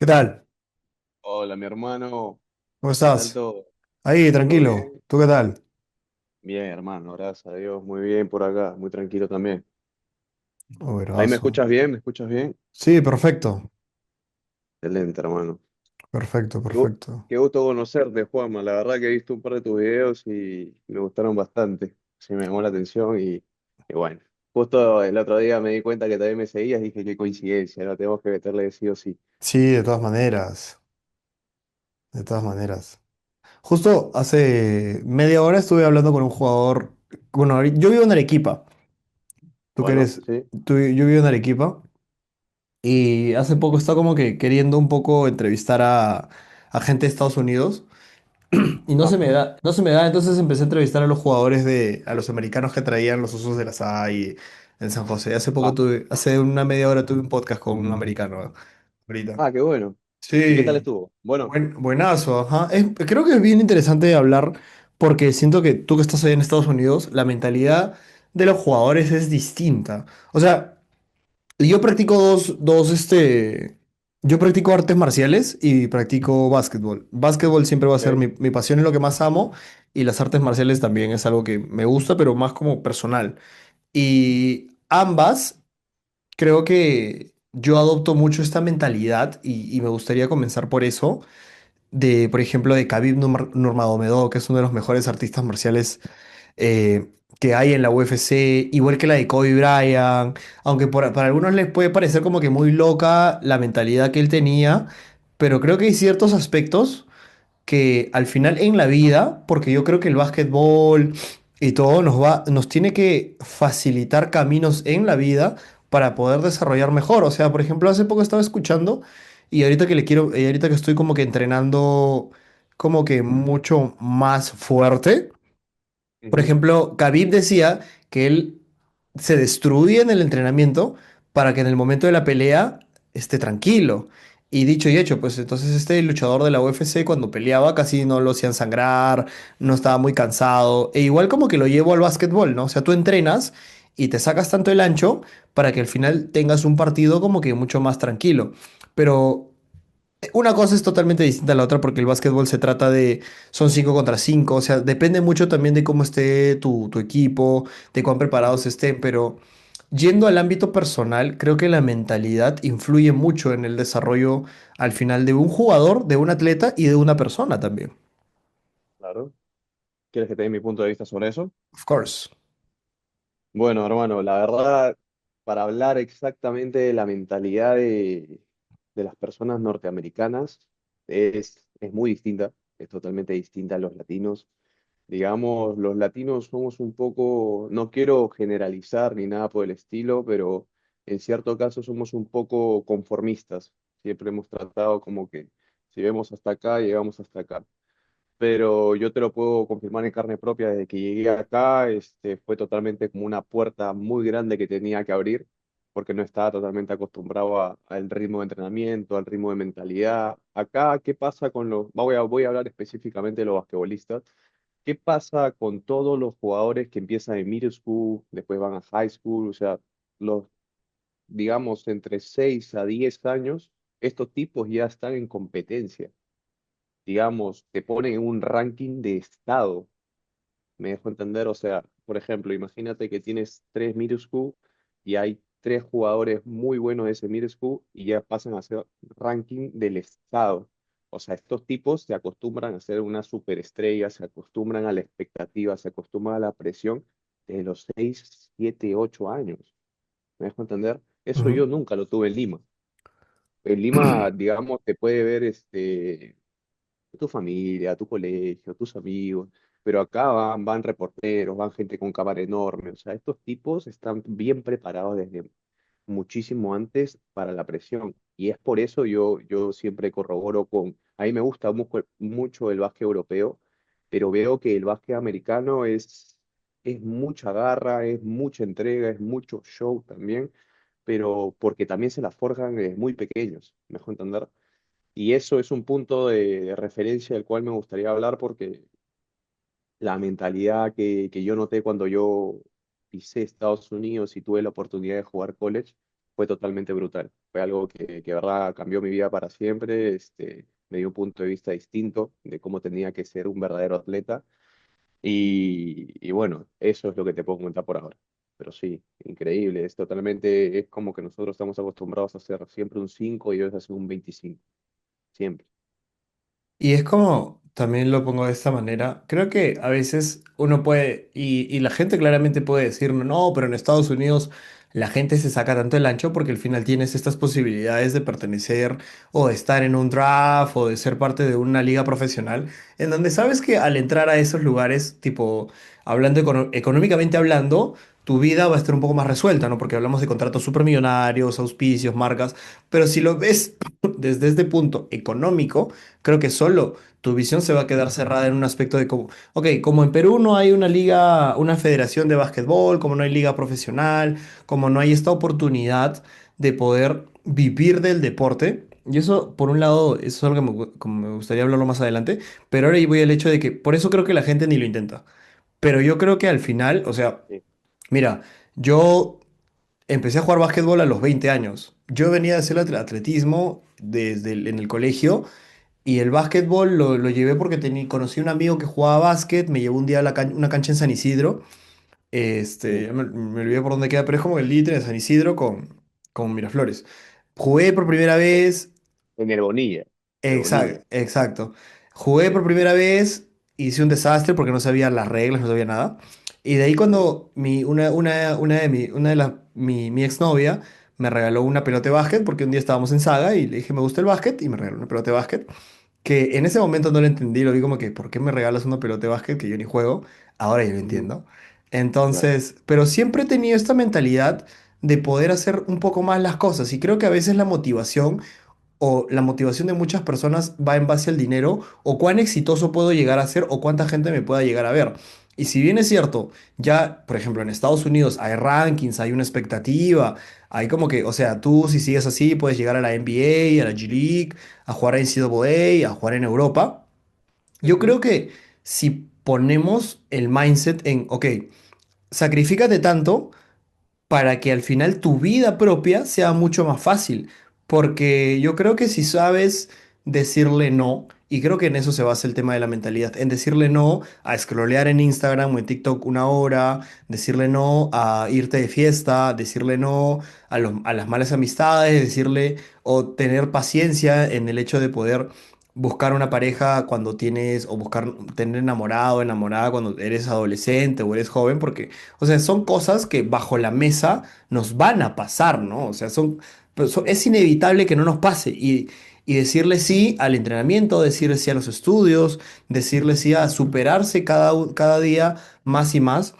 ¿Qué tal? Hola, mi hermano. ¿Cómo ¿Qué tal estás? todo? Ahí, ¿Todo tranquilo. bien? ¿Tú qué tal? Bien, hermano, gracias a Dios. Muy bien por acá, muy tranquilo también. Oh, ¿Ahí me bravazo. escuchas bien? ¿Me escuchas bien? Sí, perfecto. Excelente, hermano. Perfecto, Qué, gu- perfecto. qué gusto conocerte, Juanma. La verdad que he visto un par de tus videos y me gustaron bastante. Sí, me llamó la atención y bueno. Justo el otro día me di cuenta que también me seguías y dije, qué coincidencia, ahora tenemos que meterle sí o sí. Sí, de todas maneras. De todas maneras. Justo hace media hora estuve hablando con un jugador. Bueno, yo vivo en Arequipa. ¿Tú qué Bueno, eres? sí. Yo vivo en Arequipa. Y hace poco estaba como que queriendo un poco entrevistar a gente de Estados Unidos. Y no Ajá. se me da, no se me da, entonces empecé a entrevistar a los jugadores a los americanos que traían los Osos de la SAI en San José. Ah, Hace una media hora tuve un podcast con un americano ahorita. qué bueno. ¿Y qué tal Sí, estuvo? Bueno. buenazo, ajá. Creo que es bien interesante hablar porque siento que tú que estás allá en Estados Unidos, la mentalidad de los jugadores es distinta. O sea, yo practico yo practico artes marciales y practico básquetbol. Básquetbol siempre va a ser Ok. mi pasión, es lo que más amo, y las artes marciales también es algo que me gusta, pero más como personal. Y ambas, creo que yo adopto mucho esta mentalidad y me gustaría comenzar por eso, por ejemplo, de Khabib Nurmagomedov, que es uno de los mejores artistas marciales que hay en la UFC, igual que la de Kobe Bryant, aunque para algunos les puede parecer como que muy loca la mentalidad que él tenía, pero creo que hay ciertos aspectos que al final en la vida, porque yo creo que el básquetbol y todo nos tiene que facilitar caminos en la vida para poder desarrollar mejor. O sea, por ejemplo, hace poco estaba escuchando y ahorita que estoy como que entrenando como que mucho más fuerte. Por Ujú. ejemplo, Khabib decía que él se destruía en el entrenamiento para que en el momento de la pelea esté tranquilo. Y dicho y hecho, pues entonces este luchador de la UFC cuando peleaba casi no lo hacían sangrar, no estaba muy cansado. E igual como que lo llevo al básquetbol, ¿no? O sea, tú entrenas y te sacas tanto el ancho para que al final tengas un partido como que mucho más tranquilo. Pero una cosa es totalmente distinta a la otra porque el básquetbol son 5 contra 5, o sea, depende mucho también de cómo esté tu equipo, de cuán preparados Ujú. estén, pero yendo al ámbito personal, creo que la mentalidad influye mucho en el desarrollo al final de un jugador, de un atleta y de una persona también. Claro. ¿Quieres que te dé mi punto de vista sobre eso? Of course. Bueno, hermano, la verdad, para hablar exactamente de la mentalidad de las personas norteamericanas, es muy distinta, es totalmente distinta a los latinos. Digamos, los latinos somos un poco, no quiero generalizar ni nada por el estilo, pero en cierto caso somos un poco conformistas. Siempre hemos tratado como que si vemos hasta acá, llegamos hasta acá, pero yo te lo puedo confirmar en carne propia, desde que llegué acá, fue totalmente como una puerta muy grande que tenía que abrir, porque no estaba totalmente acostumbrado al ritmo de entrenamiento, al ritmo de mentalidad. Acá, ¿qué pasa con voy a hablar específicamente de los basquetbolistas? ¿Qué pasa con todos los jugadores que empiezan en middle school, después van a high school? O sea, los, digamos, entre 6 a 10 años, estos tipos ya están en competencia, digamos, te ponen en un ranking de estado. ¿Me dejo entender? O sea, por ejemplo, imagínate que tienes tres middle school y hay tres jugadores muy buenos de ese middle school y ya pasan a ser ranking del estado. O sea, estos tipos se acostumbran a ser una superestrella, se acostumbran a la expectativa, se acostumbran a la presión desde los 6 7 8 años. ¿Me dejo entender? Eso Ujú, yo nunca lo tuve en Lima. En Lima, digamos, te puede ver tu familia, tu colegio, tus amigos, pero acá van reporteros, van gente con cámara enorme, o sea, estos tipos están bien preparados desde muchísimo antes para la presión, y es por eso yo siempre corroboro a mí me gusta mucho el básquet europeo, pero veo que el básquet americano es mucha garra, es mucha entrega, es mucho show también, pero porque también se la forjan desde muy pequeños, ¿me dejo entender? Y eso es un punto de referencia del cual me gustaría hablar porque la mentalidad que yo noté cuando yo pisé Estados Unidos y tuve la oportunidad de jugar college, fue totalmente brutal. Fue algo que verdad cambió mi vida para siempre, me dio un punto de vista distinto de cómo tenía que ser un verdadero atleta. Y bueno, eso es lo que te puedo comentar por ahora. Pero sí, increíble, es totalmente, es como que nosotros estamos acostumbrados a hacer siempre un 5 y ellos hacen un 25 siempre. Y es como, también lo pongo de esta manera, creo que a veces uno puede, y la gente claramente puede decir, no, pero en Estados Unidos la gente se saca tanto el ancho porque al final tienes estas posibilidades de pertenecer o de estar en un draft o de ser parte de una liga profesional, en donde sabes que al entrar a esos lugares, tipo, hablando económicamente hablando, tu vida va a estar un poco más resuelta, ¿no? Porque hablamos de contratos supermillonarios, auspicios, marcas, pero si lo ves desde este punto económico, creo que solo tu visión se va a quedar cerrada en un aspecto de como, ok, como en Perú no hay una liga, una federación de básquetbol, como no hay liga profesional, como no hay esta oportunidad de poder vivir del deporte. Y eso, por un lado, eso es algo que como me gustaría hablarlo más adelante, pero ahora ahí voy al hecho de que por eso creo que la gente ni lo intenta. Pero yo creo que al final, o sea, Sí. mira, yo empecé a jugar básquetbol a los 20 años. Yo venía a hacer atletismo en el colegio y el básquetbol lo llevé porque conocí a un amigo que jugaba básquet, me llevó un día a una cancha en San Isidro, Mm. ya me olvidé por dónde queda, pero es como el líder de San Isidro con Miraflores. Jugué por primera vez. En el Bonilla, el Bonilla. Exacto, exacto. Jugué por primera vez, hice un desastre porque no sabía las reglas, no sabía nada. Y de ahí Sí. cuando una de las, mi exnovia me regaló una pelota de básquet porque un día estábamos en Saga y le dije, me gusta el básquet y me regaló una pelota de básquet que en ese momento no lo entendí, lo vi como que, ¿por qué me regalas una pelota de básquet que yo ni juego? Ahora ya lo Ujú. entiendo. Claro. Entonces, pero siempre he tenido esta mentalidad de poder hacer un poco más las cosas y creo que a veces la motivación o la motivación de muchas personas va en base al dinero o cuán exitoso puedo llegar a ser o cuánta gente me pueda llegar a ver. Y si bien es cierto, ya, por ejemplo, en Estados Unidos hay rankings, hay una expectativa, hay como que, o sea, tú si sigues así puedes llegar a la NBA, a la G League, a jugar en NCAA, a jugar en Europa. Yo Ujú. creo que si ponemos el mindset en, ok, sacrifícate tanto para que al final tu vida propia sea mucho más fácil. Porque yo creo que si sabes decirle no, y creo que en eso se basa el tema de la mentalidad, en decirle no a scrollear en Instagram o en TikTok una hora, decirle no a irte de fiesta, decirle no a las malas amistades, decirle o tener paciencia en el hecho de poder buscar una pareja cuando tienes, o buscar tener enamorado, enamorada cuando eres adolescente o eres joven, porque o sea, son cosas que bajo la mesa nos van a pasar, ¿no? O sea, es inevitable que no nos pase. Y decirle sí al entrenamiento, decirle sí a los estudios, decirle sí a superarse cada día más y más.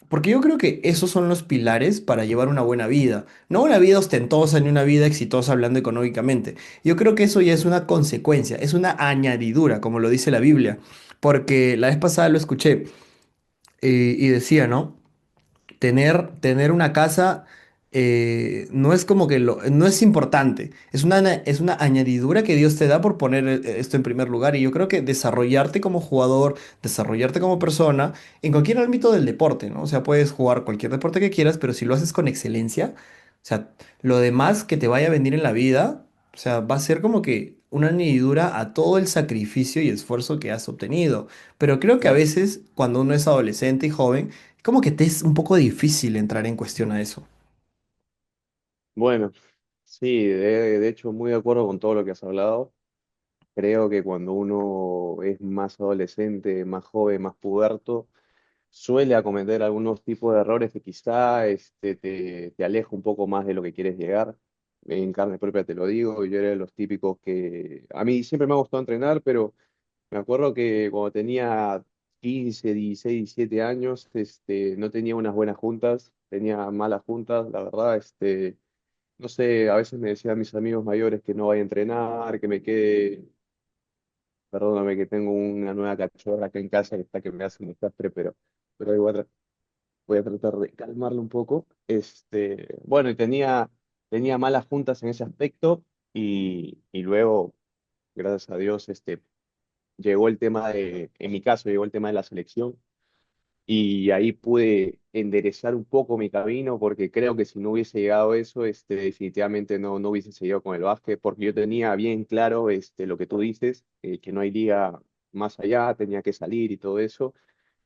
Porque yo creo que esos son los pilares para llevar una buena vida. No una vida ostentosa ni una vida exitosa hablando económicamente. Yo creo que eso ya es una consecuencia, es una añadidura, como lo dice la Biblia. Porque la vez pasada lo escuché y decía, ¿no? Tener una casa no es como que no es importante, es una añadidura que Dios te da por poner esto en primer lugar. Y yo creo que desarrollarte como jugador, desarrollarte como persona, en cualquier ámbito del deporte, ¿no? O sea, puedes jugar cualquier deporte que quieras, pero si lo haces con excelencia, o sea, lo demás que te vaya a venir en la vida, o sea, va a ser como que una añadidura a todo el sacrificio y esfuerzo que has obtenido. Pero creo que a Claro. veces, cuando uno es adolescente y joven, como que te es un poco difícil entrar en cuestión a eso. Bueno, sí, de hecho muy de acuerdo con todo lo que has hablado. Creo que cuando uno es más adolescente, más joven, más puberto, suele acometer algunos tipos de errores que quizá te aleja un poco más de lo que quieres llegar. En carne propia te lo digo, yo era de los típicos que a mí siempre me ha gustado entrenar, pero me acuerdo que cuando tenía 15, 16, 17 años, no tenía unas buenas juntas, tenía malas juntas, la verdad, no sé, a veces me decían mis amigos mayores que no vaya a entrenar, que me quede, perdóname que tengo una nueva cachorra acá en casa que está que me hace un desastre, pero igual voy a tratar de calmarlo un poco. Bueno, y tenía malas juntas en ese aspecto y luego, gracias a Dios, llegó el tema en mi caso, llegó el tema de la selección y ahí pude enderezar un poco mi camino porque creo que si no hubiese llegado a eso, definitivamente no hubiese seguido con el básquet porque yo tenía bien claro lo que tú dices, que no hay liga más allá, tenía que salir y todo eso.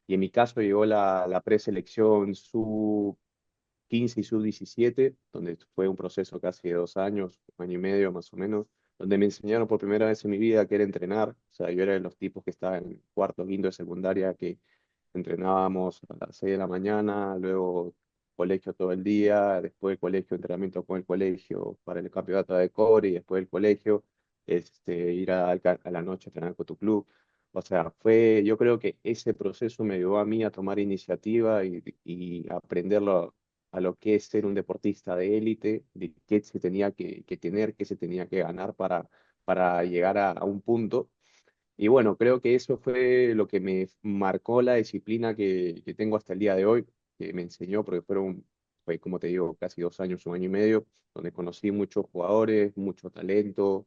Y en mi caso llegó la preselección sub 15 y sub 17 donde fue un proceso casi de 2 años, un año y medio más o menos, donde me enseñaron por primera vez en mi vida qué era entrenar. O sea, yo era de los tipos que estaban en cuarto, quinto de secundaria, que entrenábamos a las 6 de la mañana, luego colegio todo el día, después del colegio entrenamiento con el colegio para el campeonato de core y después del colegio ir a la noche a entrenar con tu club. O sea, yo creo que ese proceso me ayudó a mí a tomar iniciativa y aprenderlo a lo que es ser un deportista de élite, de qué se tenía que tener, qué se tenía que ganar para llegar a un punto. Y bueno, creo que eso fue lo que me marcó la disciplina que tengo hasta el día de hoy, que me enseñó, porque fue, como te digo, casi 2 años, un año y medio, donde conocí muchos jugadores, mucho talento.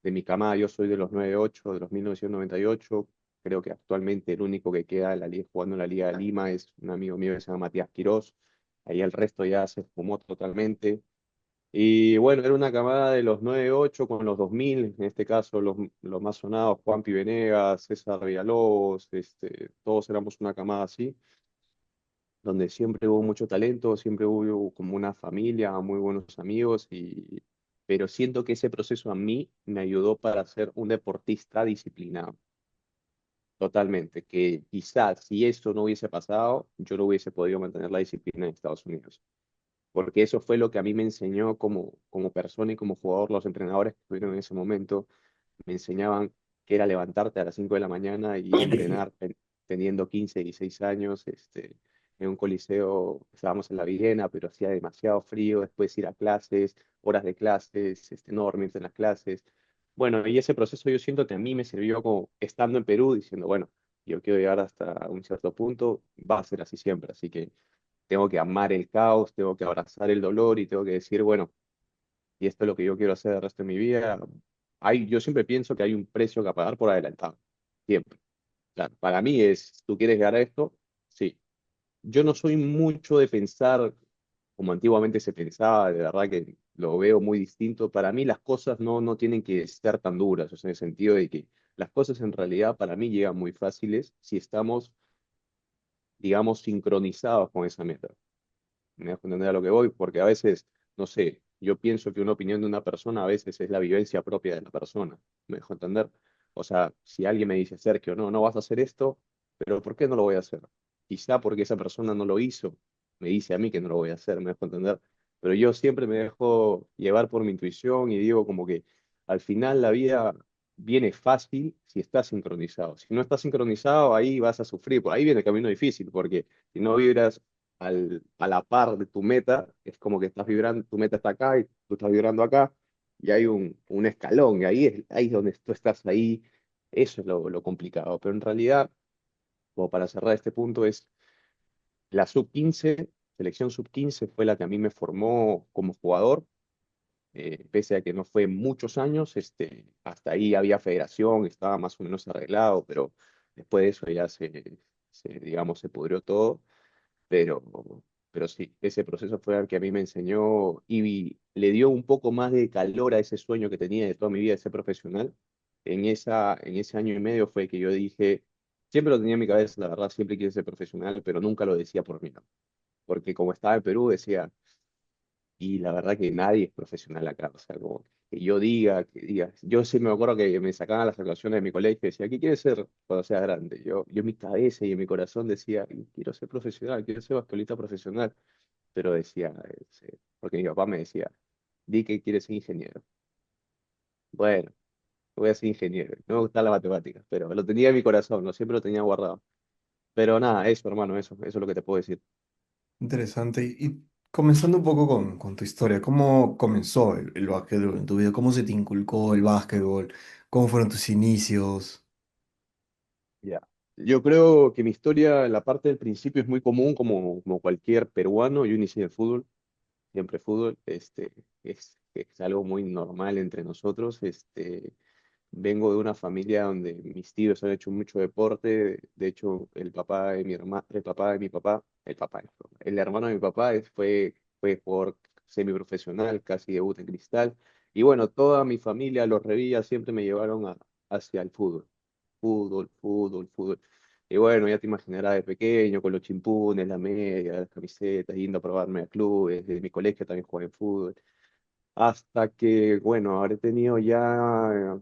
De mi camada, yo soy de los 98, de los 1998. Creo que actualmente el único que queda en la liga, jugando en la Liga de Lima es un amigo mío que se llama Matías Quirós. Ahí el resto ya se esfumó totalmente. Y bueno, era una camada de los 98 con los 2000 en este caso los más sonados, Juanpi Venegas, César Villalobos, todos éramos una camada así, donde siempre hubo mucho talento, siempre hubo como una familia, muy buenos amigos, pero siento que ese proceso a mí me ayudó para ser un deportista disciplinado, totalmente, que quizás si eso no hubiese pasado, yo no hubiese podido mantener la disciplina en Estados Unidos porque eso fue lo que a mí me enseñó como persona y como jugador los entrenadores que estuvieron en ese momento. Me enseñaban que era levantarte a las 5 de la mañana y ir a entrenar teniendo 15 y 16 años, en un coliseo, estábamos en la Virena, pero hacía demasiado frío, después ir a clases, horas de clases, no dormirte en las clases. Bueno, y ese proceso yo siento que a mí me sirvió como estando en Perú, diciendo, bueno, yo quiero llegar hasta un cierto punto, va a ser así siempre, así que tengo que amar el caos, tengo que abrazar el dolor y tengo que decir, bueno, y esto es lo que yo quiero hacer el resto de mi vida. Yo siempre pienso que hay un precio que pagar por adelantado, siempre. Claro, para mí es, ¿tú quieres llegar a esto? Sí. Yo no soy mucho de pensar como antiguamente se pensaba, de verdad que lo veo muy distinto. Para mí las cosas no tienen que ser tan duras, o sea, en el sentido de que las cosas en realidad para mí llegan muy fáciles si estamos, digamos, sincronizados con esa meta. Me dejo entender a lo que voy, porque a veces, no sé, yo pienso que una opinión de una persona a veces es la vivencia propia de la persona. Me dejo entender. O sea, si alguien me dice, Sergio, no vas a hacer esto, pero ¿por qué no lo voy a hacer? Quizá porque esa persona no lo hizo, me dice a mí que no lo voy a hacer, me dejo entender. Pero yo siempre me dejo llevar por mi intuición y digo como que al final la vida viene fácil si estás sincronizado. Si no estás sincronizado, ahí vas a sufrir. Por ahí viene el camino difícil, porque si no vibras a la par de tu meta, es como que estás vibrando, tu meta está acá y tú estás vibrando acá, y hay un escalón, y ahí es donde tú estás ahí, eso es lo complicado, pero en realidad, como para cerrar este punto, es la sub 15 selección sub 15 fue la que a mí me formó como jugador, pese a que no fue muchos años, hasta ahí había federación, estaba más o menos arreglado, pero después de eso ya digamos, se pudrió todo. Pero, pero sí, ese proceso fue el que a mí me enseñó y le dio un poco más de calor a ese sueño que tenía de toda mi vida de ser profesional. En ese año y medio fue que yo dije, siempre lo tenía en mi cabeza, la verdad, siempre quise ser profesional, pero nunca lo decía por mí, ¿no? Porque como estaba en Perú, decía, y la verdad que nadie es profesional acá, o sea, como que yo diga, yo sí me acuerdo que me sacaban las evaluaciones de mi colegio y decía, ¿qué quieres ser cuando seas grande? Yo en mi cabeza y en mi corazón decía, quiero ser profesional, quiero ser basquetbolista profesional, pero decía, porque mi papá me decía, di que quieres ser ingeniero. Bueno, voy a ser ingeniero, no me gustan las matemáticas, pero lo tenía en mi corazón, no siempre lo tenía guardado. Pero nada, eso, hermano, eso es lo que te puedo decir. Interesante. Y comenzando un poco con tu historia, ¿cómo comenzó el básquetbol en tu vida? ¿Cómo se te inculcó el básquetbol? ¿Cómo fueron tus inicios? Ya. Yo creo que mi historia, la parte del principio es muy común, como cualquier peruano. Yo inicié en fútbol, siempre fútbol, es algo muy normal entre nosotros. vengo de una familia donde mis tíos han hecho mucho deporte. De hecho, el papá de mi hermano, el papá de mi papá, el hermano de mi papá fue jugador semiprofesional, casi debut en Cristal. Y bueno, toda mi familia, los Revilla, siempre me llevaron hacia el fútbol. Fútbol, fútbol, fútbol. Y bueno, ya te imaginarás de pequeño, con los chimpunes, la media, las camisetas, yendo a probarme a clubes. Desde mi colegio también jugué en fútbol. Hasta que, bueno, habré tenido ya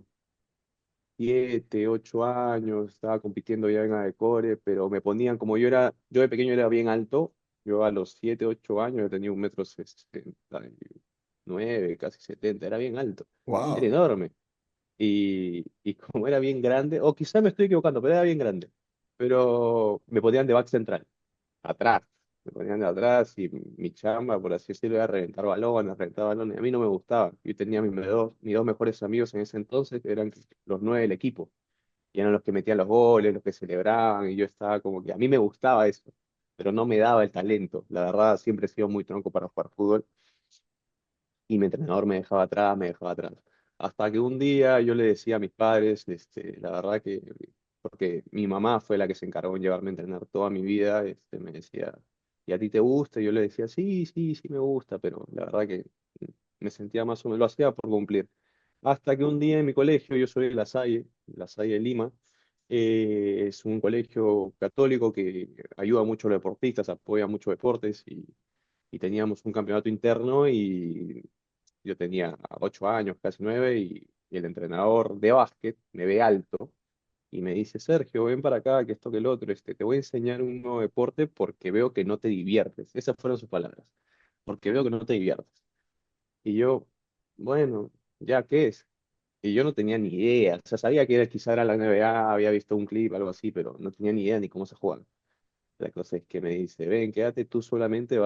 7, 8 años, estaba compitiendo ya en Adecore, pero me ponían, como yo de pequeño era bien alto, yo a los 7, 8 años tenía 1,69 m, casi 70, era bien alto, era Wow. enorme. Y como era bien grande, o quizás me estoy equivocando, pero era bien grande, pero me ponían de back central atrás. Me ponían de atrás y mi chamba, por así decirlo, era reventar balones. A mí no me gustaba. Yo tenía mis dos mejores amigos en ese entonces, que eran los nueve del equipo. Y eran los que metían los goles, los que celebraban, y yo estaba como que a mí me gustaba eso, pero no me daba el talento. La verdad, siempre he sido muy tronco para jugar fútbol y mi entrenador me dejaba atrás, me dejaba atrás. Hasta que un día yo le decía a mis padres, la verdad que, porque mi mamá fue la que se encargó de llevarme a entrenar toda mi vida, me decía, ¿y a ti te gusta? Y yo le decía, sí, sí, sí me gusta, pero la verdad que me sentía más o menos, lo hacía por cumplir. Hasta que un día en mi colegio, yo soy de La Salle de Lima, es un colegio católico que ayuda mucho a los deportistas, apoya muchos deportes y teníamos un campeonato interno y yo tenía 8 años, casi 9, y el entrenador de básquet me ve alto y me dice, Sergio, ven para acá, que esto que el otro, te voy a enseñar un nuevo deporte porque veo que no te diviertes. Esas fueron sus palabras, porque veo que no te diviertes. Y yo, bueno, ¿ya qué es? Y yo no tenía ni idea, o sea, sabía que quizá era la NBA, había visto un clip, algo así, pero no tenía ni idea ni cómo se juega. La cosa es que me dice, ven, quédate tú solamente,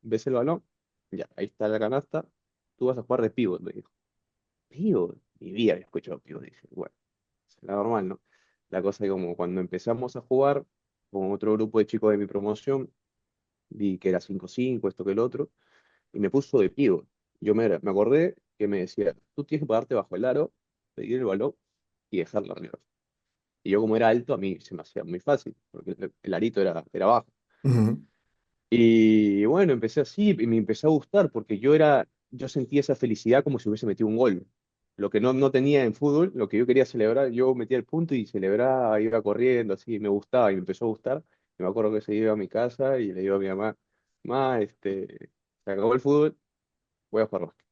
¿ves el balón? Ya, ahí está la canasta, tú vas a jugar de pívot, me dijo. ¿Pívot? Mi vida había escuchado pívot, dije, bueno, es la normal, ¿no? La cosa es que como cuando empezamos a jugar con otro grupo de chicos de mi promoción, vi que era 5-5 esto que el otro, y me puso de pívot. Me acordé que me decía, tú tienes que pararte bajo el aro, pedir el balón y dejarlo arriba. Y yo como era alto, a mí se me hacía muy fácil, porque el arito era bajo. Ujú. Y bueno, empecé así y me empezó a gustar porque yo sentía esa felicidad como si hubiese metido un gol. Lo que no tenía en fútbol, lo que yo quería celebrar, yo metía el punto y celebraba, iba corriendo, así, me gustaba y me empezó a gustar. Y me acuerdo que se iba a mi casa y le digo a mi mamá, mamá, se acabó el fútbol, voy a jugar básquet.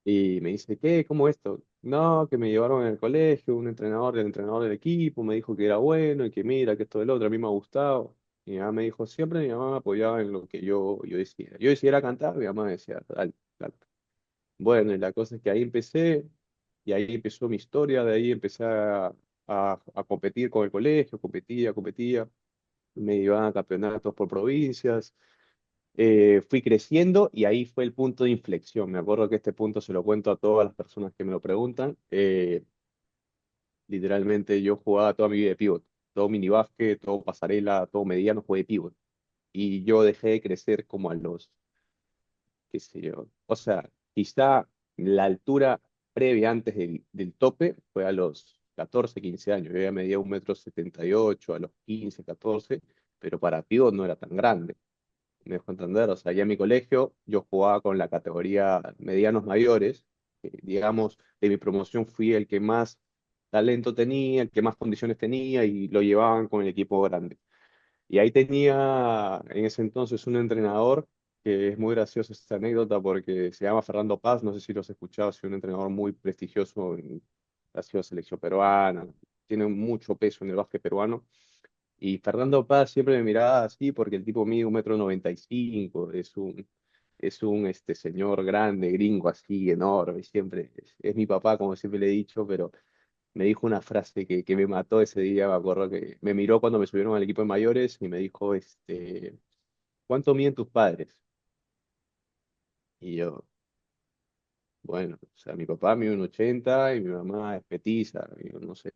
Y me dice, ¿qué? ¿Cómo esto? No, que me llevaron en el colegio, el entrenador del equipo, me dijo que era bueno y que mira, que esto del otro, a mí me ha gustado. Y mi mamá me dijo, siempre mi mamá me apoyaba en lo que yo decía. Yo decidiera cantar, mi mamá me decía, dale, dale. Bueno, y la cosa es que ahí empecé, y ahí empezó mi historia, de ahí empecé a competir con el colegio, competía, me iban a campeonatos por provincias, fui creciendo y ahí fue el punto de inflexión. Me acuerdo que este punto se lo cuento a todas las personas que me lo preguntan. Literalmente yo jugaba toda mi vida de pívot, todo minibásquet, todo pasarela, todo mediano, jugué de pívot. Y yo dejé de crecer como a los, qué sé yo, o sea, quizá la altura previa antes del tope fue a los 14 15 años. Yo ya medía 1,78 m a los 15 14, pero para pívot no era tan grande. Me dejo entender, o sea, ya en mi colegio yo jugaba con la categoría medianos mayores, digamos, de mi promoción fui el que más talento tenía, el que más condiciones tenía y lo llevaban con el equipo grande. Y ahí tenía en ese entonces un entrenador que es muy graciosa esta anécdota porque se llama Fernando Paz, no sé si lo has escuchado, ha sido un entrenador muy prestigioso, ha sido selección peruana, tiene mucho peso en el básquet peruano. Y Fernando Paz siempre me miraba así porque el tipo mide 1,95 m, es un señor grande, gringo así, enorme, siempre es mi papá, como siempre le he dicho, pero me dijo una frase que me mató ese día, me acuerdo que me miró cuando me subieron al equipo de mayores y me dijo, ¿cuánto miden tus padres? Y yo, bueno, o sea, mi papá mide 1,80 y mi mamá es petiza, y yo no sé,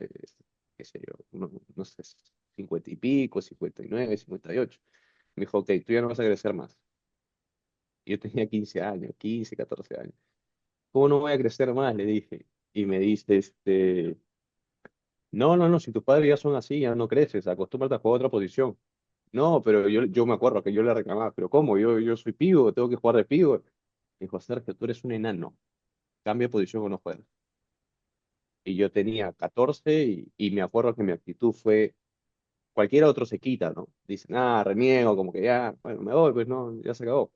qué sé yo, no sé, 50 y pico, 59, 58. Me dijo, ok, tú ya no vas a crecer más. Y yo tenía 15 años, 15, 14 años. ¿Cómo no voy a crecer más? Le dije. y me dice, no, no, no, si tus padres ya son así, ya no creces, acostúmbrate a jugar otra posición. No, pero yo me acuerdo que yo le reclamaba, pero ¿cómo? Yo soy pivo, tengo que jugar de pivo. Me dijo, Sergio, tú eres un enano, cambia de posición o no juegas. Y yo tenía 14 y me acuerdo que mi actitud fue, cualquiera otro se quita, ¿no? Dicen, reniego, como que ya, bueno, me voy, pues no, ya se acabó.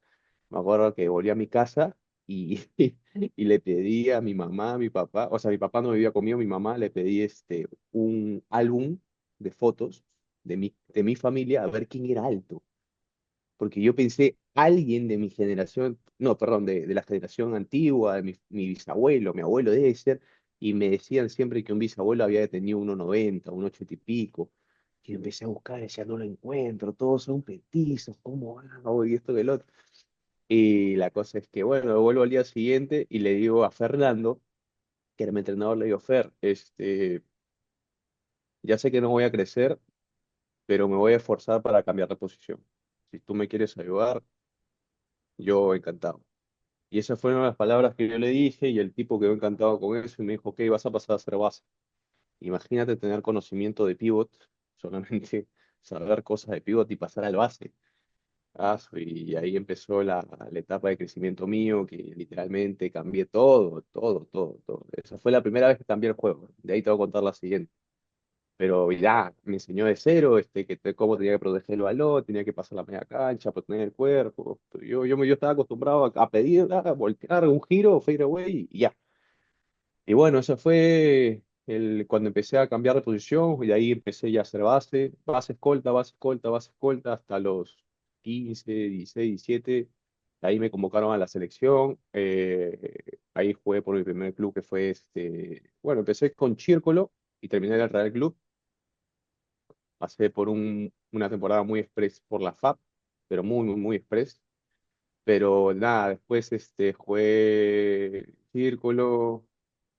Me acuerdo que volví a mi casa y, y le pedí a mi mamá, a mi papá, o sea, mi papá no vivía conmigo, mi mamá le pedí un álbum de fotos de mi familia a ver quién era alto. Porque yo pensé, alguien de mi generación, no, perdón, de la generación antigua, de mi bisabuelo, mi abuelo debe ser, y me decían siempre que un bisabuelo había tenido 1,90, un 80 y pico. Y empecé a buscar, decía, no lo encuentro, todos son petizos, ¿cómo hago? Y esto que el otro. Y la cosa es que, bueno, vuelvo al día siguiente y le digo a Fernando, que era mi entrenador, le digo, Fer, ya sé que no voy a crecer, pero me voy a esforzar para cambiar de posición. Si tú me quieres ayudar, yo encantado. Y esas fueron las palabras que yo le dije y el tipo quedó encantado con eso y me dijo, ok, vas a pasar a ser base. Imagínate tener conocimiento de pivot, solamente saber cosas de pivot y pasar al base. Y ahí empezó la etapa de crecimiento mío, que literalmente cambié todo, todo, todo, todo. Esa fue la primera vez que cambié el juego. De ahí te voy a contar la siguiente. Pero ya, me enseñó de cero, cómo tenía que proteger el balón, tenía que pasar la media cancha, proteger el cuerpo. Yo estaba acostumbrado a pedir, a voltear un giro, fade away y ya. Y bueno, eso fue cuando empecé a cambiar de posición y de ahí empecé ya a hacer base, base escolta, base escolta, base escolta hasta los 15, 16, 17. Ahí me convocaron a la selección. Ahí jugué por mi primer club que fue bueno, empecé con Círculo y terminé en el Real Club. Pasé por una temporada muy express por la FAP, pero muy, muy, muy express. Pero nada, después jugué Círculo,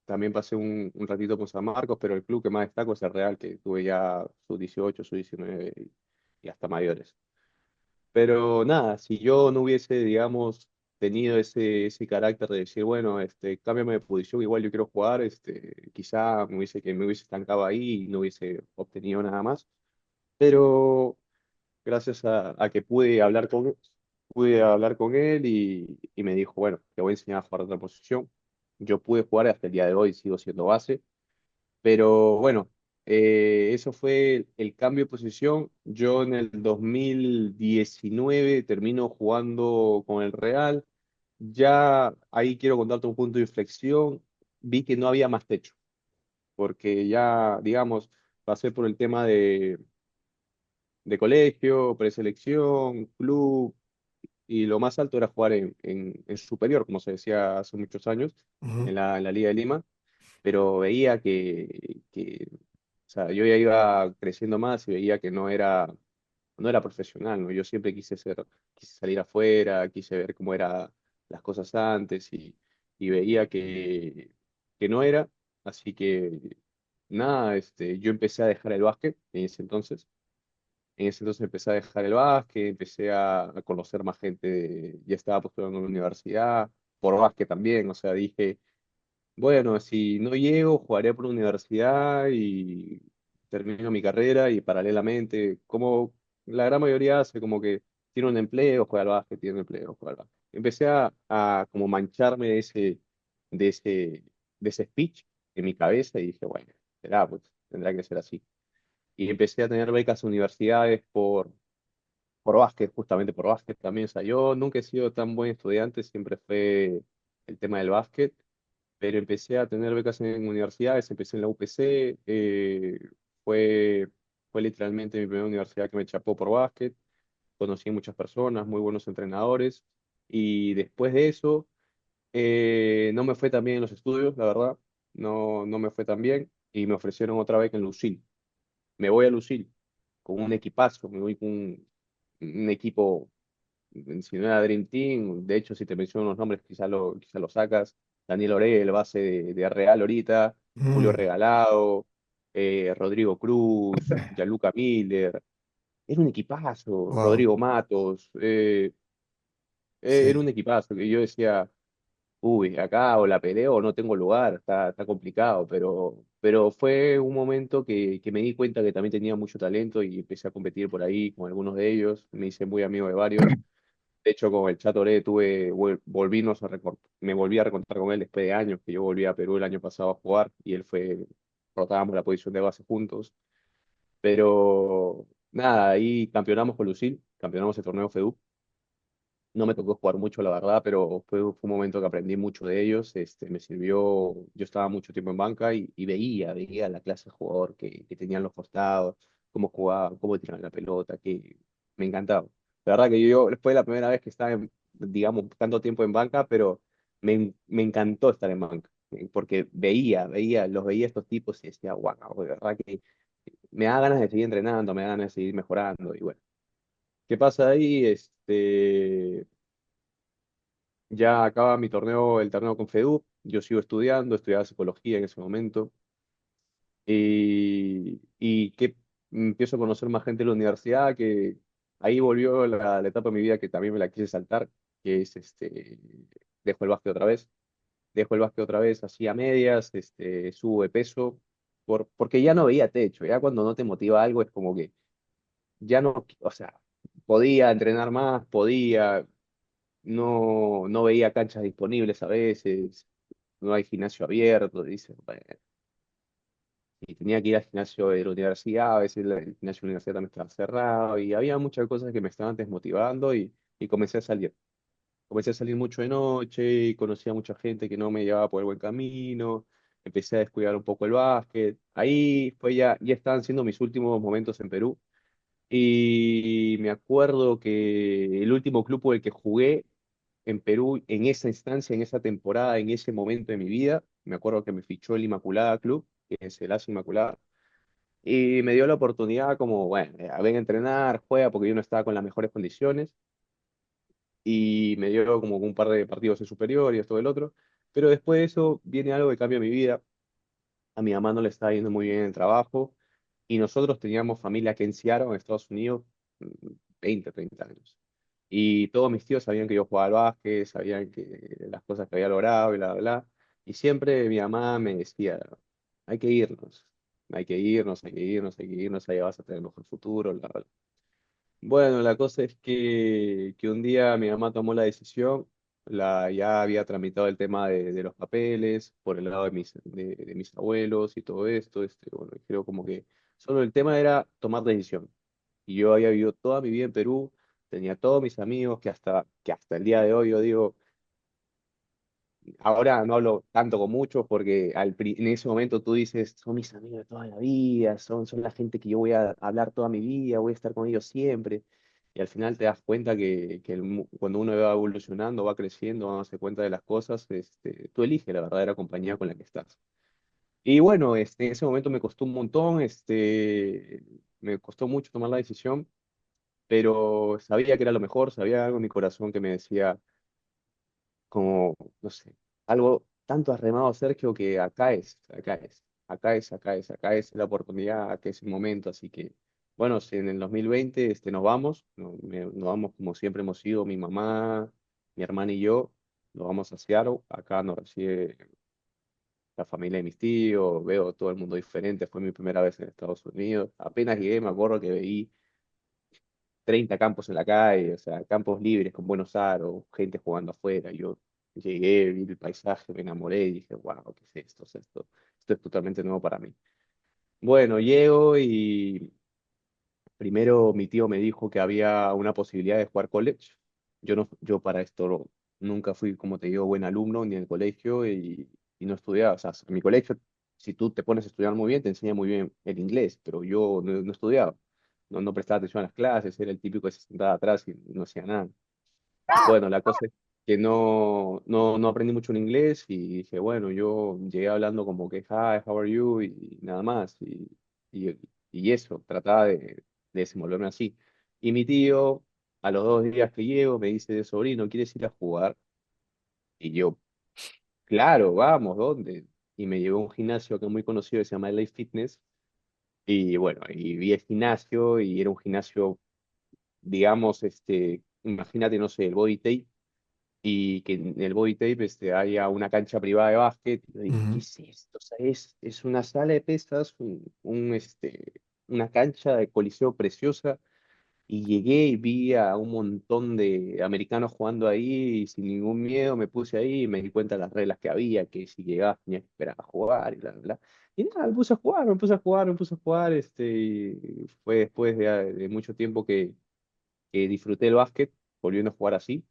también pasé un ratito con San Marcos, pero el club que más destaco es el Real, que tuve ya sub-18, sub-19 y hasta mayores. Pero nada, si yo no hubiese, digamos, tenido ese carácter de decir, bueno, cámbiame de posición, igual yo quiero jugar, quizá me hubiese estancado ahí y no hubiese obtenido nada más. Pero gracias a que pude hablar con él y me dijo, bueno, te voy a enseñar a jugar otra posición. Yo pude jugar hasta el día de hoy, sigo siendo base, pero bueno, eso fue el cambio de posición. Yo en el 2019 termino jugando con el Real. Ya ahí quiero contarte un punto de inflexión. Vi que no había más techo, porque ya, digamos, pasé por el tema de colegio, preselección, club, y lo más alto era jugar en superior, como se decía hace muchos años, Ujú. en la Liga de Lima, pero veía o sea, yo ya iba creciendo más y veía que no era profesional, ¿no? Yo siempre quise salir afuera, quise ver cómo eran las cosas antes y veía que no era, así que nada, yo empecé a dejar el básquet en ese entonces. En ese entonces empecé a dejar el básquet, empecé a conocer más gente, ya estaba postulando en la universidad, por básquet también, o sea, dije, bueno, si no llego, jugaré por la universidad y termino mi carrera y paralelamente, como la gran mayoría hace, como que tiene un empleo, juega al básquet, tiene un empleo, juega al básquet. Empecé a como mancharme de ese, de ese speech en mi cabeza y dije, bueno, será, pues, tendrá que ser así. Y empecé a tener becas a universidades por básquet, justamente por básquet también. O sea, yo nunca he sido tan buen estudiante, siempre fue el tema del básquet, pero empecé a tener becas en universidades, empecé en la UPC, fue, fue literalmente mi primera universidad que me chapó por básquet, conocí muchas personas, muy buenos entrenadores, y después de eso no me fue tan bien en los estudios, la verdad, no, no me fue tan bien, y me ofrecieron otra beca en Lucil. Me voy a Lucil con un equipazo, me voy con un equipo, si no era Dream Team, de hecho, si te menciono los nombres, quizá lo sacas. Daniel Orell, el base de Real ahorita, Julio Mm, Regalado, Rodrigo Cruz, Gianluca Miller. Era un equipazo, wow, Rodrigo Matos, era sí. un equipazo. Que yo decía, uy, acá o la peleo o no tengo lugar, está complicado, pero fue un momento que me di cuenta que también tenía mucho talento y empecé a competir por ahí con algunos de ellos, me hice muy amigo de varios. De hecho, con el Chato Oré me volví a recontar con él después de años, que yo volví a Perú el año pasado a jugar y él fue, rotábamos la posición de base juntos. Pero nada, ahí campeonamos con Lucil, campeonamos el torneo FEU. No me tocó jugar mucho, la verdad, pero fue un momento que aprendí mucho de ellos. Me sirvió, yo estaba mucho tiempo en banca y veía la clase de jugador que tenían los costados, cómo jugaban, cómo tiraban la pelota, que me encantaba. La verdad que yo fue la primera vez que estaba, digamos, tanto tiempo en banca, pero me encantó estar en banca, porque los veía estos tipos y decía, wow, de verdad que me da ganas de seguir entrenando, me da ganas de seguir mejorando. Y bueno, ¿qué pasa ahí? Ya acaba mi torneo, el torneo con FEDUP, yo sigo estudiando, estudiaba psicología en ese momento, y que empiezo a conocer más gente en la universidad, que ahí volvió la etapa de mi vida que también me la quise saltar, que es, dejo el básquet otra vez, dejo el básquet otra vez así a medias, subo de peso, porque ya no veía techo, ya cuando no te motiva algo es como que ya no, o sea, podía entrenar más, no veía canchas disponibles a veces, no hay gimnasio abierto, dices, bueno, y tenía que ir al gimnasio de la universidad, a veces el gimnasio de la universidad también estaba cerrado, y había muchas cosas que me estaban desmotivando y comencé a salir. Comencé a salir mucho de noche y conocí a mucha gente que no me llevaba por el buen camino, empecé a descuidar un poco el básquet. Ahí fue ya estaban siendo mis últimos momentos en Perú. Y me acuerdo que el último club por el que jugué en Perú, en esa instancia, en esa temporada, en ese momento de mi vida, me acuerdo que me fichó el Inmaculada Club, que es el AS Inmaculada, y me dio la oportunidad como, bueno, ven a entrenar, juega, porque yo no estaba con las mejores condiciones, y me dio como un par de partidos en superior y esto del otro, pero después de eso viene algo que cambia mi vida. A mi mamá no le estaba yendo muy bien en el trabajo, y nosotros teníamos familia aquí en Seattle, en Estados Unidos, 20, 30 años. Y todos mis tíos sabían que yo jugaba al básquet, sabían que las cosas que había logrado y bla, bla, bla. Y siempre mi mamá me decía, hay que irnos, hay que irnos, hay que irnos, hay que irnos, allá vas a tener mejor futuro, bla, bla. Bueno, la cosa es que un día mi mamá tomó la decisión, ya había tramitado el tema de los papeles por el lado de mis abuelos y todo esto, bueno, creo como que solo el tema era tomar decisión. Y yo había vivido toda mi vida en Perú, tenía todos mis amigos que hasta el día de hoy yo digo, ahora no hablo tanto con muchos porque en ese momento tú dices, son mis amigos de toda la vida, son la gente que yo voy a hablar toda mi vida, voy a estar con ellos siempre. Y al final te das cuenta que cuando uno va evolucionando, va creciendo, va dándose cuenta de las cosas, tú eliges la verdadera compañía con la que estás. Y bueno, en ese momento me costó un montón, me costó mucho tomar la decisión, pero sabía que era lo mejor, sabía algo en mi corazón que me decía, como, no sé, algo tanto has remado, Sergio, que acá es la oportunidad, acá es el momento, así que, bueno, si en el 2020 nos vamos, nos vamos como siempre hemos ido, mi mamá, mi hermana y yo, nos vamos a Seattle, acá nos recibe la familia de mis tíos, veo todo el mundo diferente, fue mi primera vez en Estados Unidos, apenas llegué, me acuerdo que veí 30 campos en la calle, o sea, campos libres con buenos aros, gente jugando afuera. Yo llegué, vi el paisaje, me enamoré y dije, wow, ¿qué es esto? O sea, esto es totalmente nuevo para mí. Bueno, llego y primero mi tío me dijo que había una posibilidad de jugar college. Yo para esto nunca fui, como te digo, buen alumno ni en el colegio y no estudiaba. O sea, en mi colegio, si tú te pones a estudiar muy bien, te enseña muy bien el inglés, pero yo no estudiaba. No prestaba atención a las clases, era el típico que se sentaba atrás y no hacía nada. Bueno, la cosa es que no aprendí mucho en inglés y dije, bueno, yo llegué hablando como que, hi, how are you? Y nada más. Y, y eso, trataba de desenvolverme así. Y mi tío, a los 2 días que llego, me dice, sobrino, ¿quieres ir a jugar? Y yo, claro, vamos, ¿dónde? Y me llevó a un gimnasio que es muy conocido que se llama Life Fitness. Y bueno, y vi el gimnasio y era un gimnasio, digamos, imagínate, no sé, el Body Tape y que en el body tape haya una cancha privada de básquet. Y yo dije, ¿qué Ujú. es esto? O sea, es una sala de pesas, una cancha de coliseo preciosa. Y llegué y vi a un montón de americanos jugando ahí y sin ningún miedo me puse ahí y me di cuenta de las reglas que había, que si llegabas tenías que esperar a jugar y bla, bla, bla. Y nada, me puse a jugar, me puse a jugar, me puse a jugar, y fue después de mucho tiempo que disfruté el básquet, volviendo a jugar así.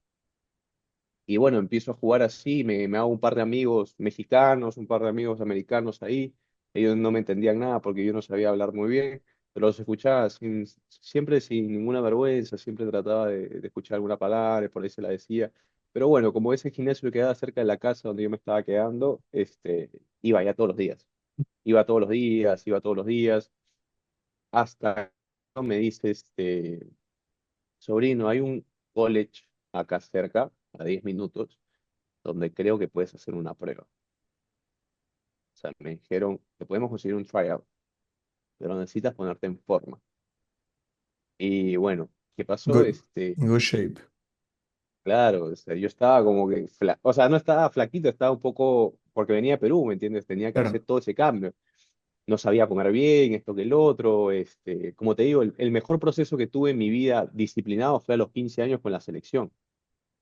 Y bueno, empiezo a jugar así, me hago un par de amigos mexicanos, un par de amigos americanos ahí. Ellos no me entendían nada porque yo no sabía hablar muy bien, pero los escuchaba siempre sin ninguna vergüenza, siempre trataba de escuchar alguna palabra, y por ahí se la decía. Pero bueno, como ese gimnasio quedaba cerca de la casa donde yo me estaba quedando, iba ya todos los días. Iba todos los días, iba todos los días, hasta que me dice, sobrino, hay un college acá cerca, a 10 minutos donde creo que puedes hacer una prueba. O sea, me dijeron, te podemos conseguir un tryout, pero necesitas ponerte en forma. Y bueno, ¿qué pasó? Good, in good shape. Claro, o sea, yo estaba como que, o sea, no estaba flaquito, estaba un poco, porque venía de Perú, ¿me entiendes? Tenía que hacer Claro. todo ese cambio. No sabía comer bien, esto que el otro, como te digo, el mejor proceso que tuve en mi vida disciplinado fue a los 15 años con la selección.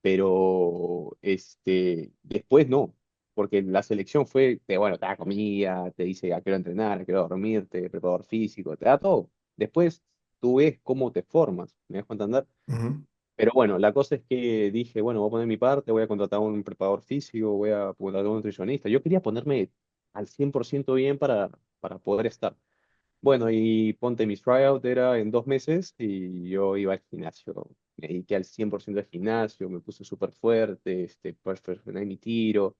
Pero después no, porque la selección fue, bueno, te da comida, te dice a qué hora entrenar, a qué hora dormirte, preparador físico, te da todo. Después tú ves cómo te formas, ¿me dejo entender? Ujú. Pero bueno, la cosa es que dije, bueno, voy a poner mi parte, voy a contratar a un preparador físico, voy a contratar a un nutricionista. Yo quería ponerme al 100% bien para poder estar. Bueno, y ponte mis tryout era en 2 meses y yo iba al gimnasio. Me dediqué al 100% al gimnasio, me puse súper fuerte, perfeccioné mi tiro.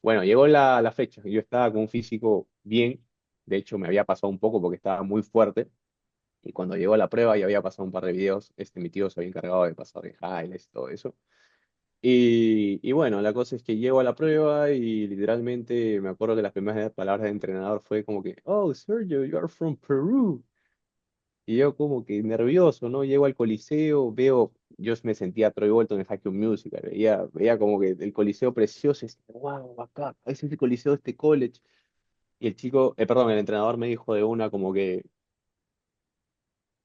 Bueno, llegó la fecha. Yo estaba con un físico bien. De hecho, me había pasado un poco porque estaba muy fuerte. Y cuando llegó la prueba, ya había pasado un par de videos. Mi tío se había encargado de pasar de highlights, todo eso. Y bueno, la cosa es que llego a la prueba y literalmente me acuerdo que las primeras palabras del entrenador fue como que, oh, Sergio, you are from Peru. Y yo como que nervioso, ¿no? Llego al Coliseo, veo, yo me sentía Troy Bolton en High School Musical, veía como que el Coliseo precioso, y decía, wow, acá, ese es el Coliseo de este college. Y el chico, perdón, el entrenador me dijo de una como que,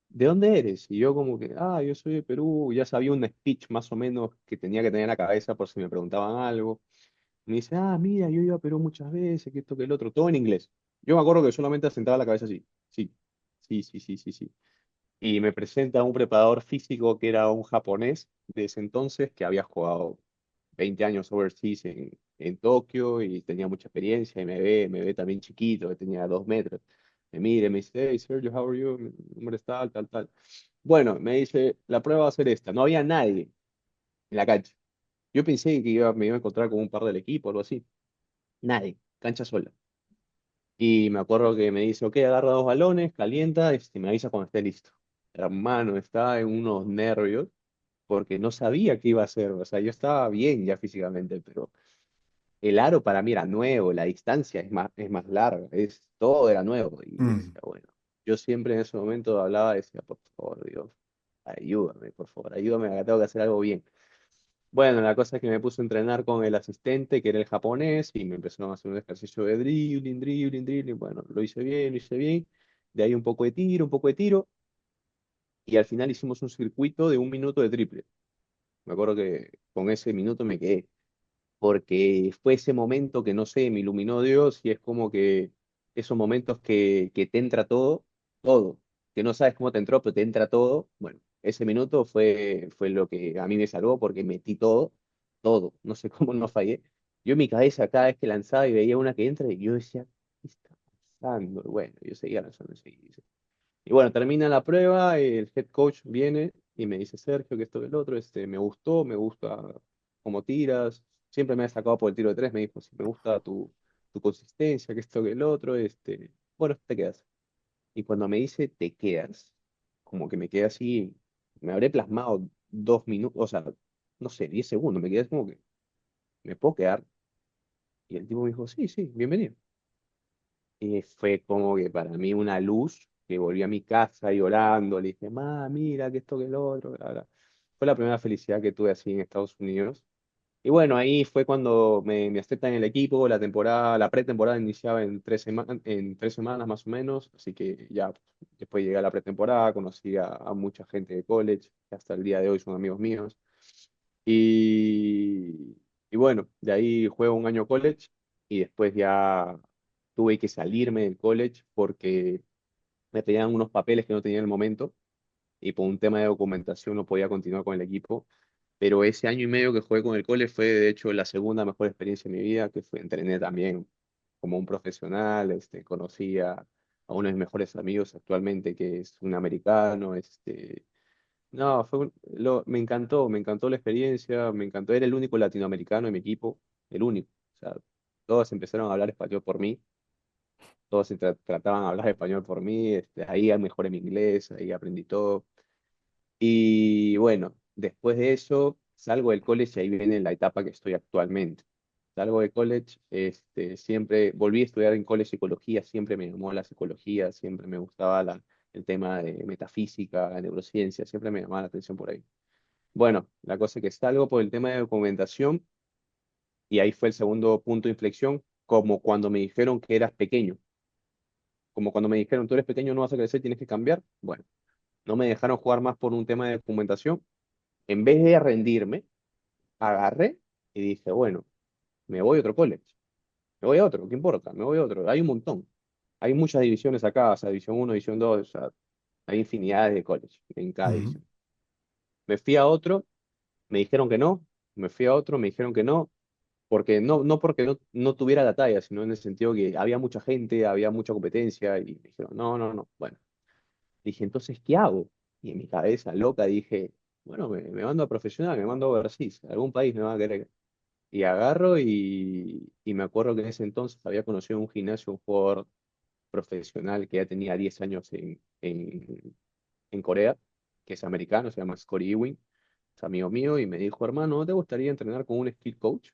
¿de dónde eres? Y yo como que, yo soy de Perú, ya sabía un speech más o menos que tenía que tener en la cabeza por si me preguntaban algo. Y me dice, mira, yo iba a Perú muchas veces, que esto, que el otro, todo en inglés. Yo me acuerdo que solamente asentaba la cabeza así, sí, sí, sí, sí, sí, sí. Y me presenta un preparador físico que era un japonés de ese entonces que había jugado 20 años overseas en Tokio y tenía mucha experiencia y me ve también chiquito, que tenía 2 metros. Me mira y me dice, hey Sergio, how are you? Mi nombre es tal, tal, tal. Bueno, me dice, la prueba va a ser esta. No había nadie en la cancha. Yo pensé que me iba a encontrar con un par del equipo o algo así. Nadie, cancha sola. Y me acuerdo que me dice, ok, agarra 2 balones, calienta, me avisa cuando esté listo. Hermano, estaba en unos nervios porque no sabía qué iba a hacer. O sea, yo estaba bien ya físicamente, pero el aro para mí era nuevo, la distancia es más larga, todo era nuevo. Y Mm. decía, bueno, yo siempre en ese momento hablaba y decía, por favor, Dios, ayúdame, por favor, ayúdame, acá tengo que hacer algo bien. Bueno, la cosa es que me puse a entrenar con el asistente, que era el japonés, y me empezó a hacer un ejercicio de dribbling, dribbling, dribbling. Bueno, lo hice bien, lo hice bien. De ahí un poco de tiro, un poco de tiro, y al final hicimos un circuito de 1 minuto de triple. Me acuerdo que con ese minuto me quedé, porque fue ese momento que no sé, me iluminó Dios y es como que esos momentos que te entra todo, todo, que no sabes cómo te entró, pero te entra todo. Bueno, ese minuto fue lo que a mí me salvó porque metí todo, todo, no sé cómo no fallé. Yo en mi cabeza cada vez que lanzaba y veía una que entra, y yo decía, ¿qué está pasando? Y bueno, yo seguía lanzando, seguía. Y bueno, termina la prueba, el head coach viene y me dice, Sergio, que esto que el otro, me gustó, me gusta cómo tiras, siempre me ha destacado por el tiro de tres, me dijo, sí, me gusta tu consistencia, que esto que el otro, bueno, te quedas. Y cuando me dice, te quedas, como que me quedé así, me habré plasmado 2 minutos, o sea, no sé, 10 segundos, me quedé como que, ¿me puedo quedar? Y el tipo me dijo, sí, sí, bienvenido. Y fue como que para mí una luz, que volví a mi casa llorando, le dije, ma, mira, que esto, que lo otro, bla, bla". Fue la primera felicidad que tuve así en Estados Unidos. Y bueno, ahí fue cuando me aceptan en el equipo, la pretemporada iniciaba en 3 semanas más o menos, así que ya después llegué a la pretemporada, conocí a mucha gente de college, que hasta el día de hoy son amigos míos. Y, y bueno, de ahí juego un año college y después ya tuve que salirme del college porque me pedían unos papeles que no tenía en el momento y por un tema de documentación no podía continuar con el equipo. Pero ese año y medio que jugué con el cole fue de hecho la segunda mejor experiencia de mi vida, que fue entrené también como un profesional, conocí a uno de mis mejores amigos actualmente, que es un americano, no, me encantó la experiencia, me encantó, era el único latinoamericano en mi equipo, el único, o sea, todos empezaron a hablar español por mí, todos trataban de hablar español por mí, ahí mejoré mi inglés, ahí aprendí todo. Y bueno, después de eso salgo del college y ahí viene la etapa que estoy actualmente. Salgo de college, siempre volví a estudiar en college psicología, siempre me llamó la psicología, siempre me gustaba el tema de metafísica, neurociencia, siempre me llamaba la atención por ahí. Bueno, la cosa es que salgo por el tema de documentación y ahí fue el segundo punto de inflexión, como cuando me dijeron que eras pequeño, como cuando me dijeron tú eres pequeño, no vas a crecer, tienes que cambiar. Bueno, no me dejaron jugar más por un tema de documentación. En vez de rendirme, agarré y dije, bueno, me voy a otro college, me voy a otro, ¿qué importa? Me voy a otro. Hay un montón. Hay muchas divisiones acá, o sea, división uno, división 2, o sea, hay infinidades de college en cada Ujú, división. Me fui a otro, me dijeron que no, me fui a otro, me dijeron que no, porque no porque no tuviera la talla, sino en el sentido que había mucha gente, había mucha competencia, y me dijeron, no, no, no. Bueno, dije, entonces, ¿qué hago? Y en mi cabeza loca dije, bueno, me mando a profesional, me mando a overseas, algún país me va a querer. Y agarro y me acuerdo que en ese entonces había conocido en un gimnasio un jugador profesional que ya tenía 10 años en Corea, que es americano, se llama Scottie Ewing, es amigo mío, y me dijo, hermano, ¿no te gustaría entrenar con un skill coach?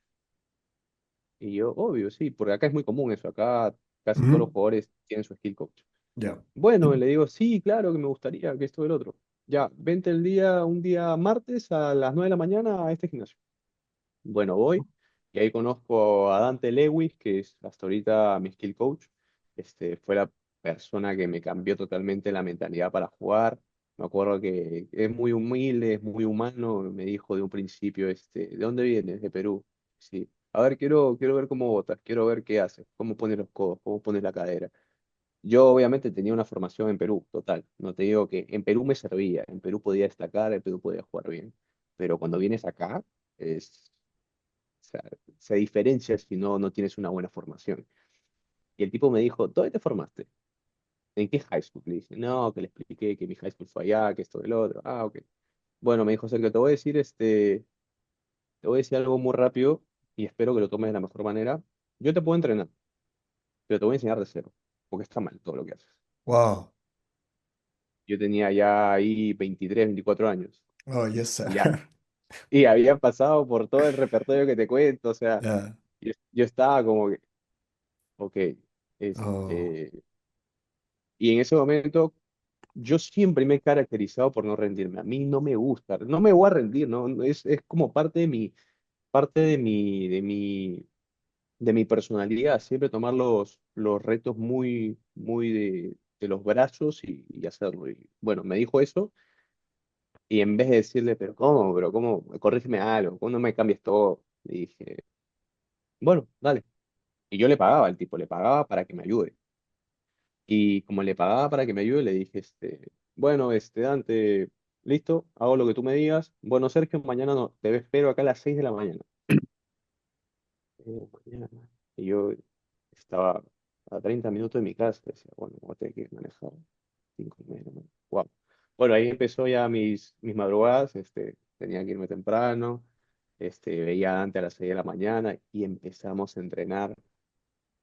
Y yo, obvio, sí, porque acá es muy común eso, acá casi todos los ujú. jugadores tienen su skill coach. Ya. Bueno, le digo, sí, claro que me gustaría, que esto y el otro. Ya, vente un día martes a las 9 de la mañana a este gimnasio. Bueno, voy y ahí conozco a Dante Lewis, que es hasta ahorita mi skill coach. Fue la persona que me cambió totalmente la mentalidad para jugar. Me acuerdo que es muy humilde, es muy humano. Me dijo de un principio, ¿de dónde vienes? De Perú. Sí. A ver, quiero ver cómo botas, quiero ver qué haces, cómo pones los codos, cómo pones la cadera. Yo obviamente tenía una formación en Perú, total. No te digo que en Perú me servía, en Perú podía destacar, en Perú podía jugar bien. Pero cuando vienes acá, es o sea, se diferencia si no tienes una buena formación. Y el tipo me dijo, ¿dónde te formaste? ¿En qué high school? Le dije, no, que le expliqué que mi high school fue allá, que esto, el otro. Ah, ok. Bueno, me dijo, Sergio, te voy a decir algo muy rápido y espero que lo tomes de la mejor manera. Yo te puedo entrenar, pero te voy a enseñar de cero, porque está mal todo lo que haces. Wow. Yo tenía ya ahí 23, 24 años Oh, yes, y ya, sir. y había pasado por todo el repertorio que te cuento, o sea, Ya. yo estaba como que, ok, Oh, y en ese momento yo siempre me he caracterizado por no rendirme. A mí no me gusta, no me voy a rendir, ¿no? Es como parte de mi personalidad, siempre tomar los retos muy de los brazos y hacerlo. Y bueno, me dijo eso y en vez de decirle, pero cómo, corrígeme algo, ¿cómo no me cambies todo? Le dije, bueno, dale. Y yo le pagaba al tipo, le pagaba para que me ayude. Y como le pagaba para que me ayude, le dije, bueno, Dante, listo, hago lo que tú me digas. Bueno, Sergio, mañana no, te espero acá a las 6 de la mañana. Mañana. Y yo estaba a 30 minutos de mi casa, decía, bueno, voy a tener que manejar 5:30, ¿no? Guau. Bueno, ahí empezó ya mis madrugadas, tenía que irme temprano, veía a Dante a las 6 de la mañana y empezamos a entrenar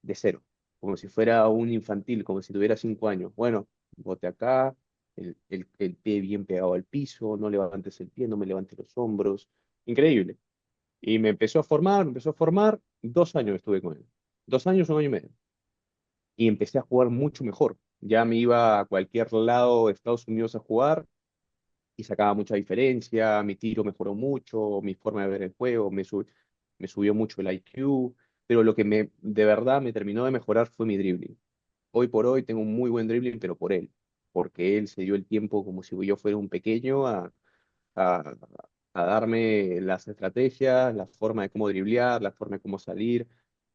de cero, como si fuera un infantil, como si tuviera 5 años. Bueno, bote acá, el pie bien pegado al piso, no levantes el pie, no me levantes los hombros. Increíble. Y me empezó a formar, 2 años estuve con él. 2 años, un año y medio. Y empecé a jugar mucho mejor. Ya me iba a cualquier lado de Estados Unidos a jugar y sacaba mucha diferencia, mi tiro mejoró mucho, mi forma de ver el juego, me subió mucho el IQ, pero lo que de verdad me terminó de mejorar fue mi dribbling. Hoy por hoy tengo un muy buen dribbling, pero por él, porque él se dio el tiempo como si yo fuera un pequeño a, a darme las estrategias, la forma de cómo driblear, la forma de cómo salir.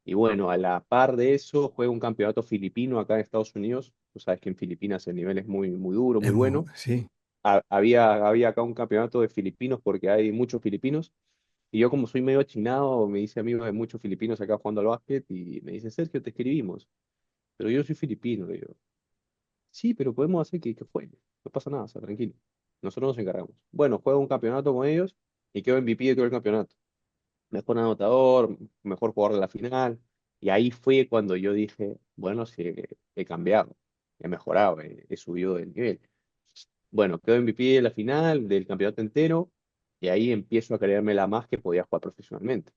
Y bueno, a la par de eso, juega un campeonato filipino acá en Estados Unidos. Tú sabes que en Filipinas el nivel es muy, muy duro, muy bueno. Sí. Había acá un campeonato de filipinos porque hay muchos filipinos. Y yo como soy medio achinado, me hice amigo de muchos filipinos acá jugando al básquet y me dice, Sergio, te escribimos. Pero yo soy filipino, le digo. Sí, pero podemos hacer que juegue. No pasa nada, o sea, tranquilo. Nosotros nos encargamos. Bueno, juego un campeonato con ellos y quedo MVP de todo el campeonato. Mejor anotador, mejor jugador de la final. Y ahí fue cuando yo dije, bueno, sí, he cambiado, he mejorado, he subido de nivel. Bueno, quedo MVP de la final, del campeonato entero, y ahí empiezo a creérmela más que podía jugar profesionalmente.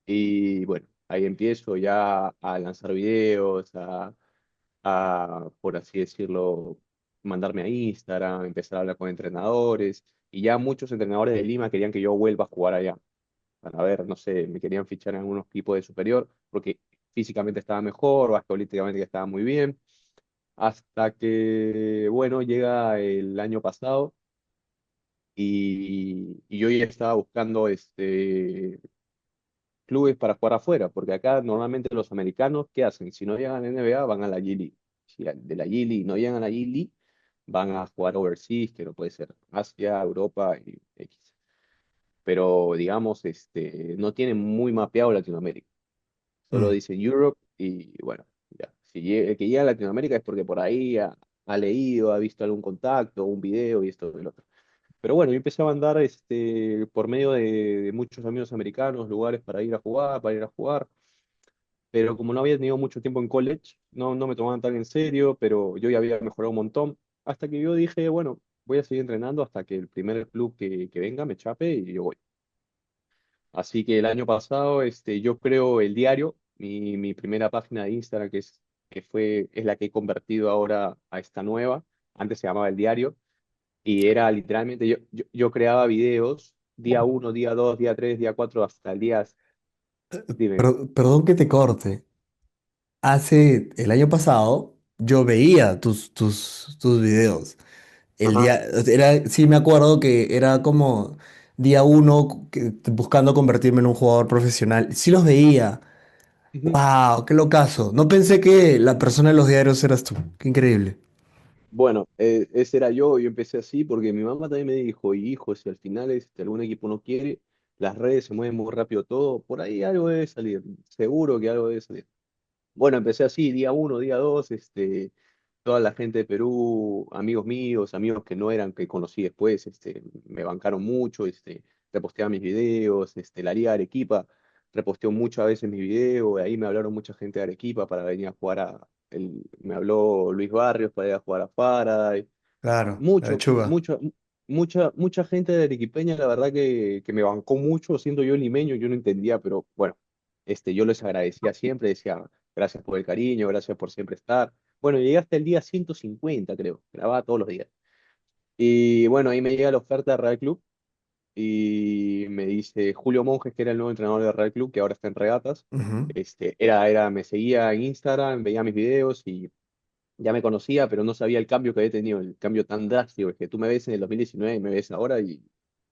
Y bueno, ahí empiezo ya a lanzar videos, por así decirlo, mandarme a Instagram, empezar a hablar con entrenadores, y ya muchos entrenadores de Lima querían que yo vuelva a jugar allá. Para ver, no sé, me querían fichar en algunos equipos de superior, porque físicamente estaba mejor, basquetbolísticamente estaba muy bien, hasta que, bueno, llega el año pasado y yo ya estaba buscando clubes para jugar afuera, porque acá normalmente los americanos, ¿qué hacen? Si no llegan a la NBA, van a la G League. Si de la G League no llegan a la G League, van a jugar overseas, que no puede ser Asia, Europa y X. Pero digamos, no tienen muy mapeado Latinoamérica. Solo Mm. dice Europe y bueno, ya. Si el que llega a Latinoamérica es porque por ahí ha leído, ha visto algún contacto, un video y esto y lo otro. Pero bueno, yo empecé a mandar por medio de muchos amigos americanos, lugares para ir a jugar, pero como no había tenido mucho tiempo en college, no me tomaban tan en serio, pero yo ya había mejorado un montón, hasta que yo dije, bueno, voy a seguir entrenando hasta que el primer club que venga me chape y yo voy. Así que el año pasado yo creo el diario, mi primera página de Instagram, es la que he convertido ahora a esta nueva, antes se llamaba el diario, y era literalmente, yo creaba videos día uno, día 2, día 3, día 4, hasta el día, dime. Perdón que te corte. Hace el año pasado yo veía tus videos. El Ajá. día, sí me acuerdo que era como día uno buscando convertirme en un jugador profesional. Sí los veía. Ujú. ¡Wow! ¡Qué locazo! No pensé que la persona de los diarios eras tú. ¡Qué increíble! Bueno, ese era yo empecé así porque mi mamá también me dijo, hijo, si al final algún equipo no quiere, las redes se mueven muy rápido todo, por ahí algo debe salir, seguro que algo debe salir. Bueno, empecé así, día uno, día dos, toda la gente de Perú, amigos míos, amigos que no eran, que conocí después, me bancaron mucho, reposteaban mis videos, la Liga de Arequipa reposteó muchas veces mis videos, de ahí me hablaron mucha gente de Arequipa para venir a jugar me habló Luis Barrios para ir a jugar a Fara, Claro, la mucho, lechuga. mucha gente de Arequipeña, la verdad que me bancó mucho, siendo yo limeño, yo no entendía, pero bueno, yo les agradecía siempre, decía, gracias por el cariño, gracias por siempre estar. Bueno, llegué hasta el día 150 creo, grababa todos los días. Y bueno, ahí me llega la oferta de Real Club y me dice Julio Monjes, que era el nuevo entrenador de Real Club, que ahora está en Regatas, Ujú. me seguía en Instagram, veía mis videos y ya me conocía, pero no sabía el cambio que había tenido, el cambio tan drástico, es que tú me ves en el 2019 y me ves ahora y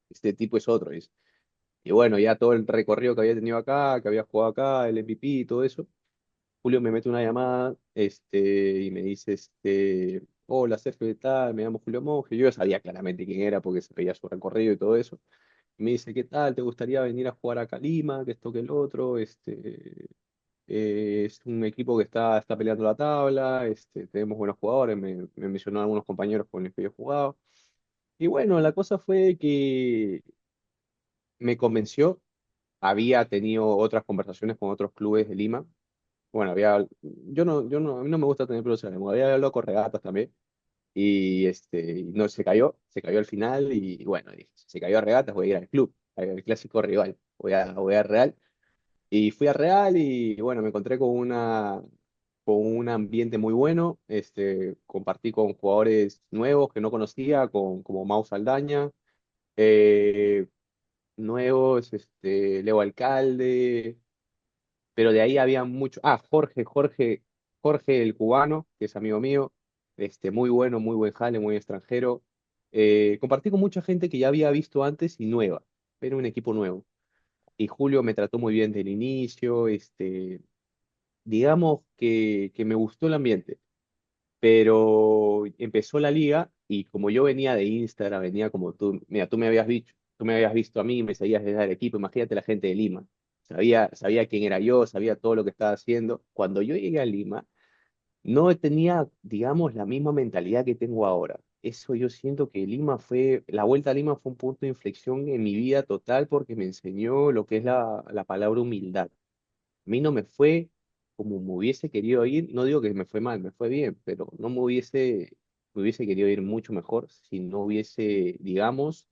este tipo es otro. Y bueno, ya todo el recorrido que había tenido acá, que había jugado acá, el MVP y todo eso, Julio me mete una llamada y me dice, hola Sergio, ¿qué tal? Me llamo Julio Monge. Yo ya sabía claramente quién era porque se veía su recorrido y todo eso. Y me dice, ¿qué tal? ¿Te gustaría venir a jugar a Calima? Que esto, que el otro. Es un equipo que está peleando la tabla, tenemos buenos jugadores, me mencionó algunos compañeros con los que yo he jugado. Y bueno, la cosa fue que me convenció, había tenido otras conversaciones con otros clubes de Lima. Bueno, a mí no me gusta tener pelos en la lengua, había hablado con Regatas también, y no, se cayó al final, y bueno, dije, si se cayó a Regatas, voy a ir al club, al clásico rival, voy a Real. Y fui a Real y bueno, me encontré con un ambiente muy bueno. Compartí con jugadores nuevos que no conocía, como Mau Saldaña. nuevos, Leo Alcalde, pero de ahí había mucho, Jorge el cubano, que es amigo mío, muy bueno, muy buen jale, muy extranjero. Compartí con mucha gente que ya había visto antes y nueva, pero un equipo nuevo. Y Julio me trató muy bien del inicio, digamos que me gustó el ambiente, pero empezó la liga y como yo venía de Instagram, venía como tú, mira, tú me habías visto a mí, me seguías desde el equipo, imagínate la gente de Lima. Sabía quién era yo, sabía todo lo que estaba haciendo. Cuando yo llegué a Lima, no tenía, digamos, la misma mentalidad que tengo ahora. Eso yo siento que la vuelta a Lima fue un punto de inflexión en mi vida total porque me enseñó lo que es la palabra humildad. A mí no me fue como me hubiese querido ir, no digo que me fue mal, me fue bien, pero no me hubiese querido ir mucho mejor si no hubiese, digamos,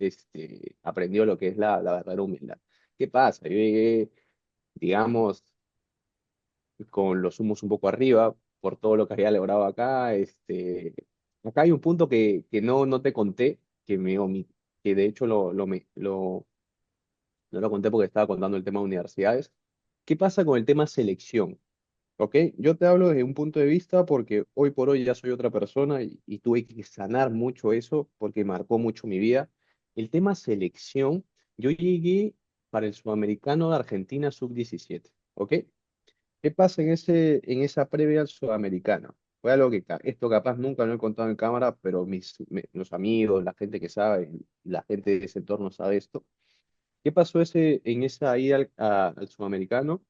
aprendido lo que es la verdadera humildad. ¿Qué pasa? Yo llegué, digamos, con los humos un poco arriba por todo lo que había logrado acá. Acá hay un punto que no te conté, que de hecho no lo conté porque estaba contando el tema de universidades. ¿Qué pasa con el tema selección? ¿Ok? Yo te hablo desde un punto de vista porque hoy por hoy ya soy otra persona y tuve que sanar mucho eso porque marcó mucho mi vida. El tema selección, yo llegué para el Sudamericano de Argentina sub-17, ¿ok? ¿Qué pasa en esa previa al Sudamericano? Fue algo esto capaz nunca lo he contado en cámara, pero los amigos, la gente que sabe, la gente de ese entorno sabe esto. ¿Qué pasó en esa ida al Sudamericano?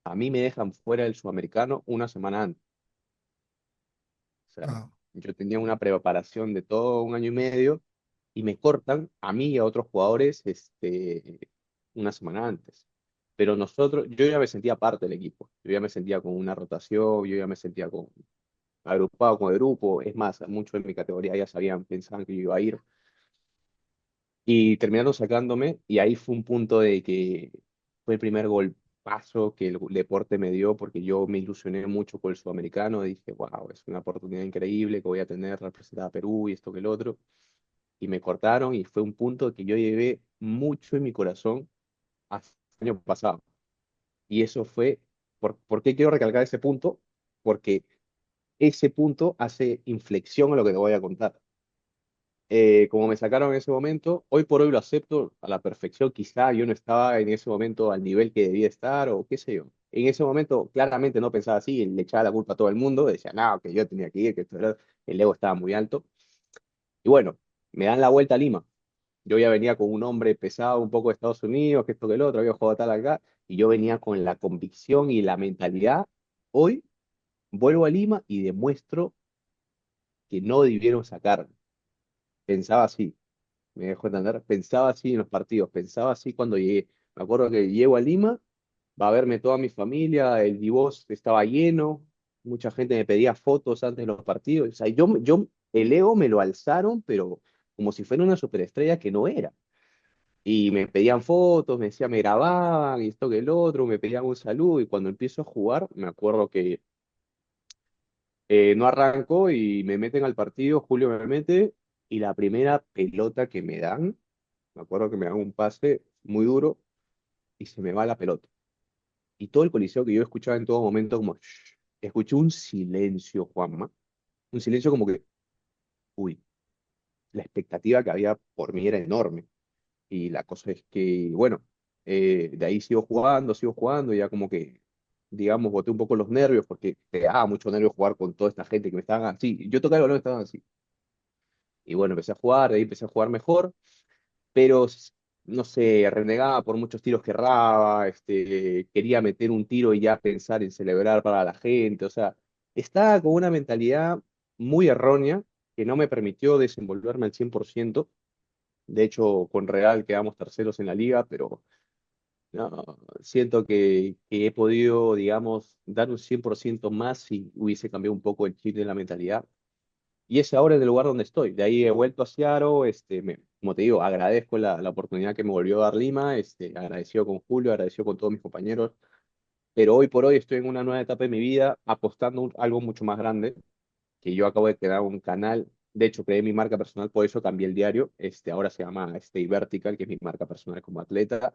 A mí me dejan fuera del Sudamericano una semana antes. O sea, Ah, yo tenía una preparación de todo un año y medio y me cortan a mí y a otros jugadores una semana antes. Pero yo ya me sentía parte del equipo. Yo ya me sentía con una rotación, yo ya me sentía agrupado con el grupo. Es más, muchos de mi categoría ya sabían, pensaban que yo iba a ir. Y terminaron sacándome, y ahí fue un punto de que fue el primer golpazo que el deporte me dio, porque yo me ilusioné mucho con el sudamericano, y dije, wow, es una oportunidad increíble que voy a tener representada a Perú y esto que el otro, y me cortaron, y fue un punto que yo llevé mucho en mi corazón hasta el año pasado. Y eso fue, ¿por qué quiero recalcar ese punto? Porque ese punto hace inflexión a lo que te voy a contar. Como me sacaron en ese momento, hoy por hoy lo acepto a la perfección. Quizá yo no estaba en ese momento al nivel que debía estar o qué sé yo. En ese momento claramente no pensaba así, le echaba la culpa a todo el mundo, decía, no, que yo tenía que ir, el ego estaba muy alto. Y bueno, me dan la vuelta a Lima. Yo ya venía con un hombre pesado un poco de Estados Unidos, que esto que el otro, había jugado tal acá, y yo venía con la convicción y la mentalidad. Hoy vuelvo a Lima y demuestro que no debieron sacarme. Pensaba así. Me dejó entender, pensaba así en los partidos, pensaba así cuando llegué. Me acuerdo que llego a Lima, va a verme toda mi familia, el Divos estaba lleno, mucha gente me pedía fotos antes de los partidos. O sea, el ego me lo alzaron, pero como si fuera una superestrella que no era. Y me pedían fotos, me decían, me grababan, y esto que el otro, me pedían un saludo. Y cuando empiezo a jugar, me acuerdo que no arrancó y me meten al partido, Julio me mete, y la primera pelota que me dan. Me acuerdo que me dan un pase muy duro y se me va la pelota. Y todo el coliseo que yo escuchaba en todo momento, como, "Shh", escuché un silencio, Juanma. Un silencio como que, uy, la expectativa que había por mí era enorme. Y la cosa es que, bueno, de ahí sigo jugando, y ya como que, digamos, boté un poco los nervios porque te daba mucho nervio jugar con toda esta gente que me estaban así. Yo tocaba el balón, estaban así. Y bueno, empecé a jugar, de ahí empecé a jugar mejor, pero no sé, renegaba por muchos tiros que erraba, quería meter un tiro y ya pensar en celebrar para la gente, o sea, estaba con una mentalidad muy errónea que no me permitió desenvolverme al 100%. De hecho, con Real quedamos terceros en la liga, pero no, siento que he podido, digamos, dar un 100% más si hubiese cambiado un poco el chip de la mentalidad. Y es ahora en el lugar donde estoy. De ahí he vuelto a Seattle, como te digo, agradezco la oportunidad que me volvió a dar Lima, agradecido con Julio, agradecido con todos mis compañeros, pero hoy por hoy estoy en una nueva etapa de mi vida apostando algo mucho más grande, que yo acabo de crear un canal De hecho, creé mi marca personal, por eso cambié el diario. Ahora se llama Stay Vertical, que es mi marca personal como atleta.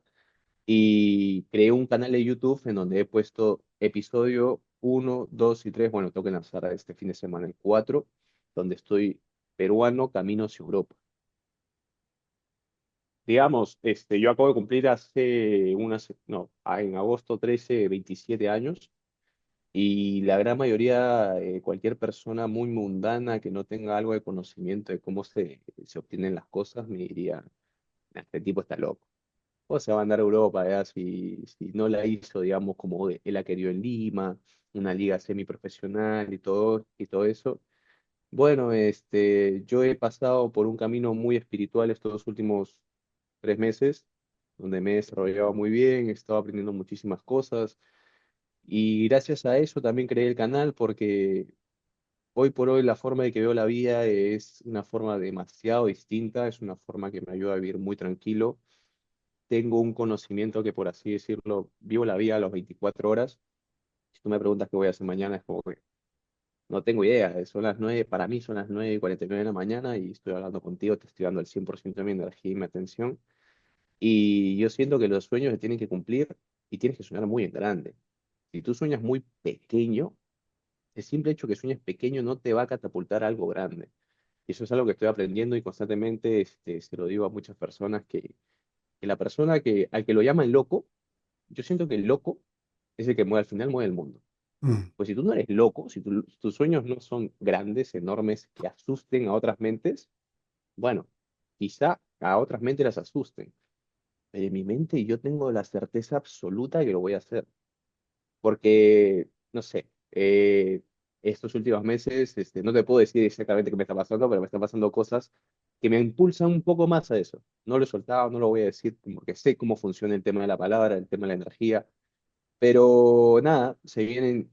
Y creé un canal de YouTube en donde he puesto episodio uno 2 y 3. Bueno, tengo que lanzar este fin de semana el 4, donde estoy peruano, camino hacia Europa. Digamos, yo acabo de cumplir hace no, en agosto 13 27 años. Y la gran mayoría, cualquier persona muy mundana que no tenga algo de conocimiento de cómo se obtienen las cosas, me diría, "Nah, este tipo está loco. O se va a andar a Europa, ya, si no la hizo, digamos, como él la querido en Lima, una liga semiprofesional y todo eso. Bueno, yo he pasado por un camino muy espiritual estos últimos 3 meses, donde me he desarrollado muy bien, he estado aprendiendo muchísimas cosas. Y gracias a eso también creé el canal porque hoy por hoy la forma de que veo la vida es una forma demasiado distinta, es una forma que me ayuda a vivir muy tranquilo. Tengo un conocimiento que, por así decirlo, vivo la vida a las 24 horas. Si tú me preguntas qué voy a hacer mañana, es como que no tengo idea. Son las 9, para mí son las 9:49 de la mañana y estoy hablando contigo, te estoy dando el 100% de mi energía y mi atención. Y yo siento que los sueños se tienen que cumplir y tienes que soñar muy en grande. Si tú sueñas muy pequeño, el simple hecho que sueñes pequeño no te va a catapultar a algo grande. Y eso es algo que estoy aprendiendo y constantemente se lo digo a muchas personas que la persona al que lo llaman loco, yo siento que el loco es el que mueve al final, mueve el mundo. Mm. Pues si tú no eres loco, si tus sueños no son grandes, enormes, que asusten a otras mentes, bueno, quizá a otras mentes las asusten. Pero en mi mente yo tengo la certeza absoluta de que lo voy a hacer. Porque, no sé, estos últimos meses, no te puedo decir exactamente qué me está pasando, pero me están pasando cosas que me impulsan un poco más a eso. No lo he soltado, no lo voy a decir, porque sé cómo funciona el tema de la palabra, el tema de la energía, pero nada, se vienen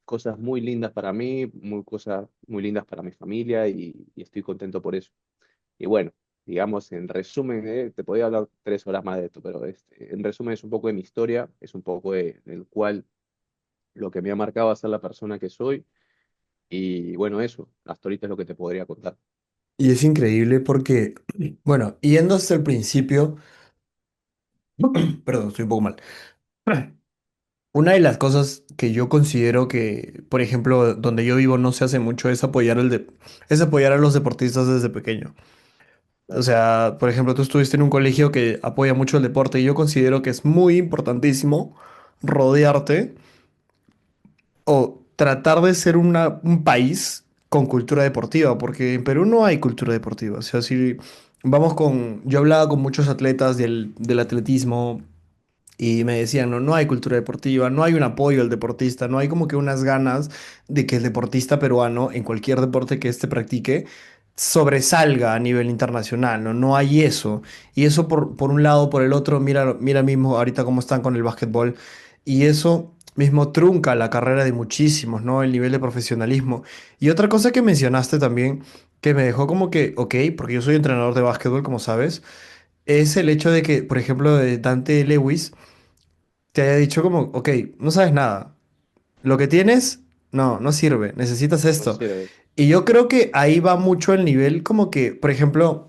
cosas muy lindas para mí, cosas muy lindas para mi familia y estoy contento por eso. Y bueno, digamos, en resumen, te podría hablar 3 horas más de esto, pero en resumen es un poco de mi historia, es un poco del cual lo que me ha marcado a ser la persona que soy. Y bueno, eso, hasta ahorita es lo que te podría contar. Y es increíble porque, bueno, yendo hasta el principio, perdón, estoy un poco mal. Una de las cosas que yo considero que, por ejemplo, donde yo vivo no se hace mucho es es apoyar a los deportistas desde pequeño. O Claro. sea, por ejemplo, tú estuviste en un colegio que apoya mucho el deporte y yo considero que es muy importantísimo rodearte o tratar de ser un país con cultura deportiva, porque en Perú no hay cultura deportiva. O sea, si vamos con, yo hablaba con muchos atletas del atletismo. Y me decían, no, no hay cultura deportiva, no hay un apoyo al deportista, no hay como que unas ganas de que el deportista peruano, en cualquier deporte que éste practique, sobresalga a nivel internacional, ¿no? No hay eso. Y eso por un lado, por el otro, mira, mira mismo ahorita cómo están con el básquetbol. Y eso mismo trunca la carrera de muchísimos, ¿no? El nivel de profesionalismo. Y otra cosa que mencionaste también, que me dejó como que, ok, porque yo soy entrenador de básquetbol, como sabes, es el hecho de que, por ejemplo, de Dante Lewis, te haya dicho como, ok, no sabes nada. Lo que tienes, no, no sirve. Necesitas No esto. sé. Y yo creo que ahí va mucho el nivel, como que, por ejemplo,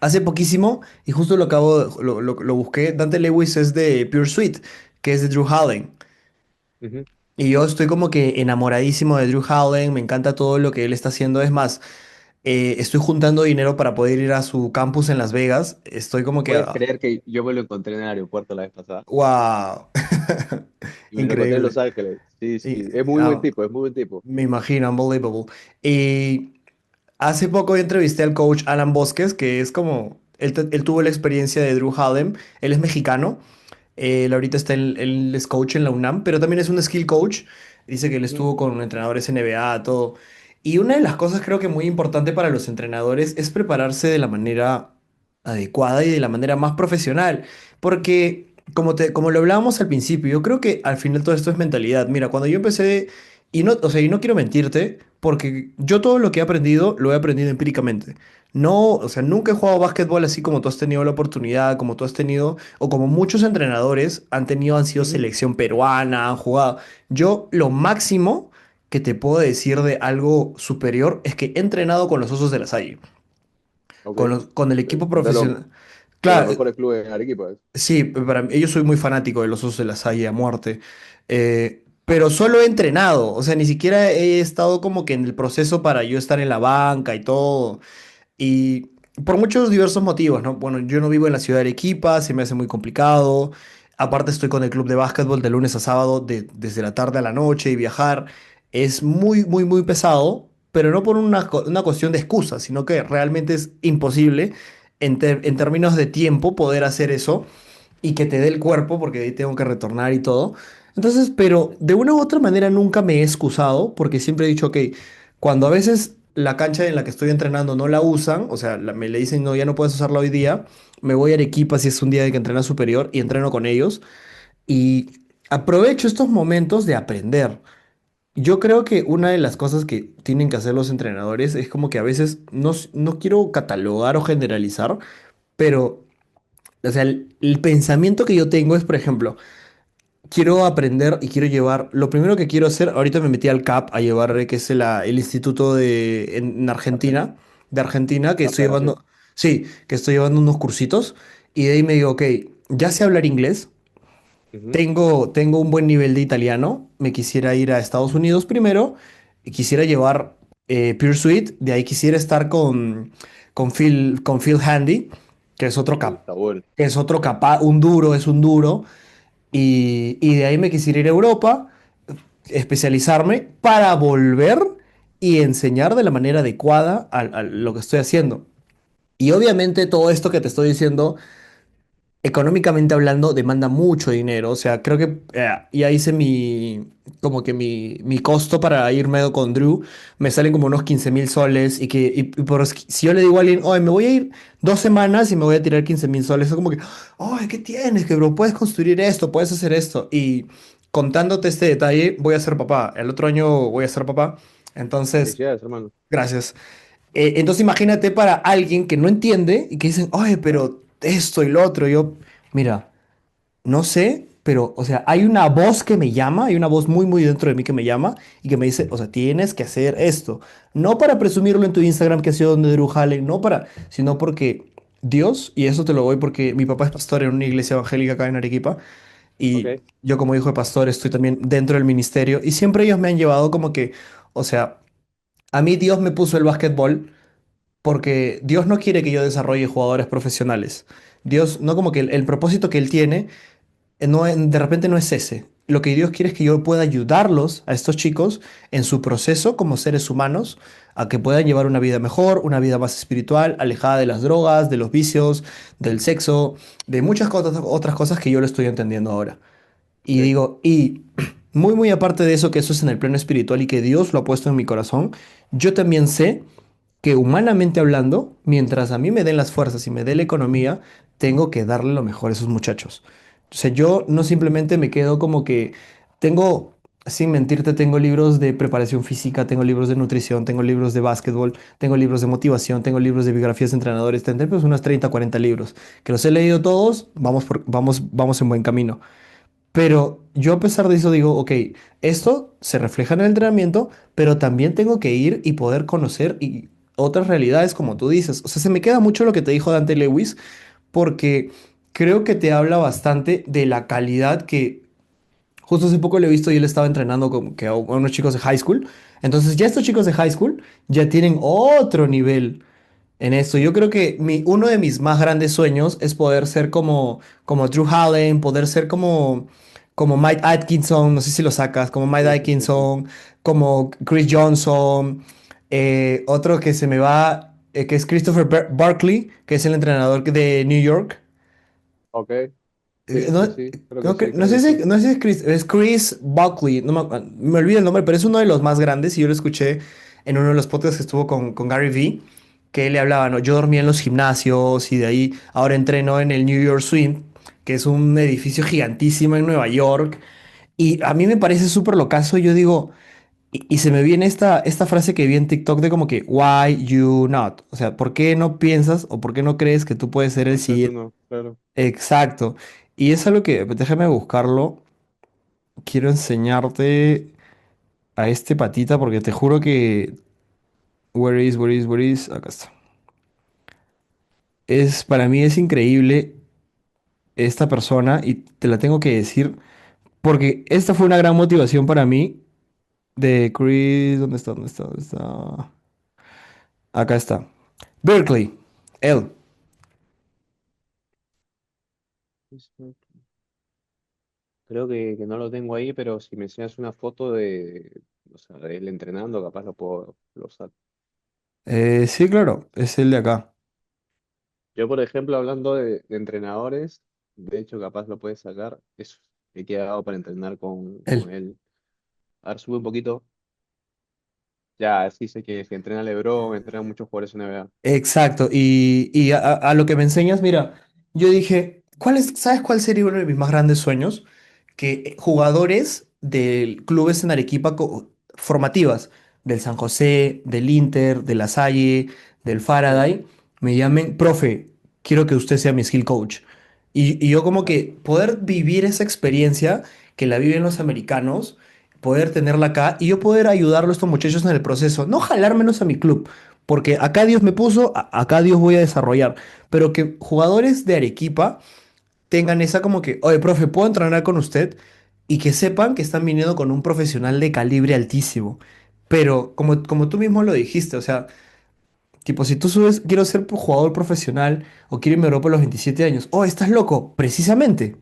hace poquísimo, y justo lo acabo, lo busqué, Dante Lewis es de Pure Suite, que es de Drew Halen. Ujú. Y yo estoy como que enamoradísimo de Drew Halen, me encanta todo lo que él está haciendo. Es más, estoy juntando dinero para poder ir a su campus en Las Vegas. Estoy como que, ¿Puedes creer que yo me lo encontré en el aeropuerto la vez pasada? wow, Y me lo encontré en increíble. Los Ángeles. Sí, Y, sí. Es muy buen ah, tipo, es muy buen tipo. Me imagino, unbelievable. Y hace poco yo entrevisté al coach Alan Bosques, que es como, él tuvo la experiencia de Drew Hallem, él es mexicano, él ahorita él es coach en la UNAM, pero también es un skill coach, dice que él Ujú, estuvo con entrenadores NBA, todo. Y una de las cosas creo que muy importante para los entrenadores es prepararse de la manera adecuada y de la manera más profesional, porque como lo hablábamos al principio, yo creo que al final todo esto es mentalidad. Mira, cuando yo empecé, y no, o sea, y no quiero mentirte, porque yo todo lo que he aprendido lo he aprendido empíricamente. No, o sea, nunca he jugado básquetbol así como tú has tenido la oportunidad, como tú has tenido, o como muchos entrenadores han tenido, han sido ujú. selección peruana, han jugado. Yo lo máximo que te puedo decir de algo superior es que he entrenado con los Osos de la Salle, Ok, con el equipo de los, profesional. de los Claro, mejores clubes en Arequipa. sí, para mí, yo soy muy fanático de los Osos de la Salle a muerte, pero solo he entrenado, o sea, ni siquiera he estado como que en el proceso para yo estar en la banca y todo. Y por muchos diversos motivos, ¿no? Bueno, yo no vivo en la ciudad de Arequipa, se me hace muy complicado. Aparte estoy con el club de básquetbol de lunes a sábado, desde la tarde a la noche y viajar es muy, muy, muy pesado, pero no por una cuestión de excusa, sino que realmente es imposible en términos de tiempo poder hacer eso y que te dé el cuerpo, porque ahí tengo que retornar y todo. Entonces, pero de una u otra manera nunca me he excusado, porque siempre he dicho, ok, cuando a veces la cancha en la que estoy entrenando no la usan, o sea, me le dicen, no, ya no puedes usarla hoy día, me voy a Arequipa si es un día de que entrena superior y entreno con ellos y aprovecho estos momentos de aprender. Yo creo que una de las cosas que tienen que hacer los entrenadores es como que a veces no quiero catalogar o generalizar, pero, o sea, el pensamiento que yo tengo es, por ejemplo, quiero aprender y quiero llevar. Lo primero que quiero hacer, ahorita me metí al CAP a llevar, que es el instituto en Argentina. Argentina, de Argentina, que estoy Afuera, sí. llevando, sí, que estoy llevando unos cursitos. Y de ahí me digo, ok, ya sé hablar inglés, Ujú. tengo un buen nivel de italiano, me quisiera ir a Estados Unidos primero, y quisiera llevar Pursuit, de ahí quisiera estar con Phil Handy, que es otro Está bueno. que es otro capa, un duro, es un duro. Y de ahí me quisiera ir a Europa, especializarme para volver y enseñar de la manera adecuada a lo que estoy haciendo. Y obviamente todo esto que te estoy diciendo, económicamente hablando, demanda mucho dinero. O sea, creo que ya hice como que mi costo para irme con Drew, me salen como unos 15.000 soles. Si yo le digo a alguien, oye, me voy a ir 2 semanas y me voy a tirar 15.000 soles, es como que, oye, ¿qué tienes? Que bro, puedes construir esto, puedes hacer esto. Y contándote este detalle, voy a ser papá. El otro año voy a ser papá. Entonces, Felicidades, hermano. gracias. Entonces imagínate para alguien que no entiende y que dicen, oye, pero esto y lo otro. Yo, mira, no sé, pero, o sea, hay una voz que me llama, hay una voz muy, muy dentro de mí que me llama y que me dice, o sea, tienes que hacer esto. No para presumirlo en tu Instagram que ha sido donde Drew Hallen, no para, sino porque Dios, y eso te lo voy porque mi papá es pastor en una iglesia evangélica acá en Arequipa, y Ok. yo como hijo de pastor estoy también dentro del ministerio, y siempre ellos me han llevado como que, o sea, a mí Dios me puso el básquetbol porque Dios no quiere que yo desarrolle jugadores profesionales. Dios, no como que el propósito que Él tiene de repente no es ese. Lo que Dios quiere es que yo pueda ayudarlos a estos chicos en su proceso como seres humanos a que puedan llevar una vida mejor, una vida más espiritual, alejada de las drogas, de los vicios, del sexo, de muchas otras cosas que yo lo estoy entendiendo ahora. Y Sí. digo, y muy, muy aparte de eso, que eso es en el plano espiritual y que Dios lo ha puesto en mi corazón, yo también sé que humanamente hablando, mientras a mí me den las fuerzas y me dé la economía, tengo que darle lo mejor a esos muchachos. O sea, yo no simplemente me quedo como que tengo, sin mentirte, tengo libros de preparación física, tengo libros de nutrición, tengo libros de básquetbol, tengo libros de motivación, tengo libros de biografías de entrenadores, tendré pues unos 30 40 libros. Que los he leído todos, vamos en buen camino. Pero yo a pesar de eso digo, ok, esto se refleja en el entrenamiento, pero también tengo que ir y poder conocer otras realidades como tú dices. O sea, se me queda mucho lo que te dijo Dante Lewis, porque creo que te habla bastante de la calidad que justo hace poco lo he visto y él estaba entrenando como que a unos chicos de high school. Entonces ya estos chicos de high school ya tienen otro nivel en esto. Yo creo que uno de mis más grandes sueños es poder ser como Drew Allen, poder ser como Mike Atkinson, no sé si lo sacas, como Mike Sí, sí, sí, sí. Atkinson, como Chris Johnson, otro que se me va, que es Christopher Barkley, que es el entrenador de New York. Ok. Sí, sí, No, sí. Creo que sí, no creo que sé sí. no sé si es Chris Buckley, me olvido el nombre, pero es uno de los más grandes y yo lo escuché en uno de los podcasts que estuvo con Gary Vee, que él le hablaba, ¿no? Yo dormía en los gimnasios y de ahí ahora entreno en el New York Swim, que es un edificio gigantísimo en Nueva York. Y a mí me parece súper locazo, yo digo, y se me viene esta frase que vi en TikTok de como que, why you not? O sea, ¿por qué no piensas o por qué no crees que tú puedes ser el Porque eso siguiente? no, claro. Exacto. Y es algo que, déjame buscarlo. Quiero enseñarte. a este patita porque te juro que... Where is? Acá está. Para mí es increíble esta persona y te la tengo que decir porque esta fue una gran motivación para mí de Chris. ¿Dónde está? ¿Dónde está? ¿Dónde está? Acá está. Berkeley. Él. Creo que no lo tengo ahí, pero si me enseñas una foto de, o sea, de él entrenando, capaz lo usar. Sí, claro, es el de acá. Yo, por ejemplo, hablando de entrenadores, de hecho, capaz lo puedes sacar. He quedado para entrenar con Él. él. A ver, sube un poquito. Ya, sí sé que entrena LeBron, entrena muchos jugadores en NBA. Exacto. Y a lo que me enseñas, mira, yo dije, ¿sabes cuál sería uno de mis más grandes sueños? Que jugadores de clubes en Arequipa formativas, del San José, del Inter, de La Salle, del Claro, Faraday, me llamen, profe, quiero que usted sea mi skill coach. Y yo como claro. que poder vivir esa experiencia que la viven los americanos, poder tenerla acá y yo poder ayudarlo a estos muchachos en el proceso, no jalármelos a mi club, porque acá Dios me puso, acá Dios voy a desarrollar, pero que jugadores de Arequipa tengan esa como que, oye, profe, ¿puedo entrenar con usted? Y que sepan que están viniendo con un profesional de calibre altísimo. Pero como tú mismo lo dijiste, o sea, tipo, si tú subes, quiero ser jugador profesional o quiero irme a Europa a los 27 años, oh, estás loco, precisamente.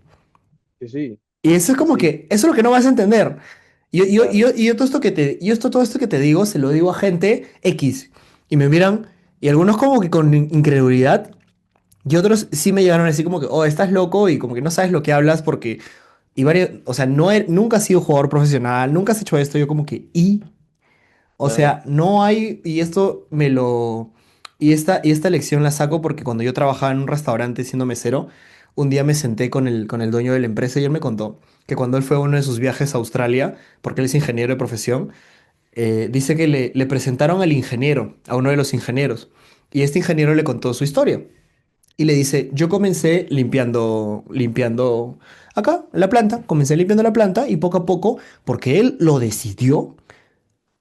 Sí, sí, Y eso es sí, como sí, que, eso es lo que no vas a entender. claro. Y yo todo esto que todo esto que te digo, se lo digo a gente X. Y me miran, y algunos como que con incredulidad, y otros sí me llegaron a decir como que, oh, estás loco y como que no sabes lo que hablas porque, y varios, o sea, nunca has sido jugador profesional, nunca has hecho esto, yo como que, y, o Claro. sea, no hay, y esto me lo, y esta lección la saco porque cuando yo trabajaba en un restaurante siendo mesero, un día me senté con el dueño de la empresa y él me contó que cuando él fue a uno de sus viajes a Australia, porque él es ingeniero de profesión, dice que le presentaron al ingeniero, a uno de los ingenieros, y este ingeniero le contó su historia. Y le dice, yo comencé limpiando acá, la planta, comencé limpiando la planta y poco a poco, porque él lo decidió,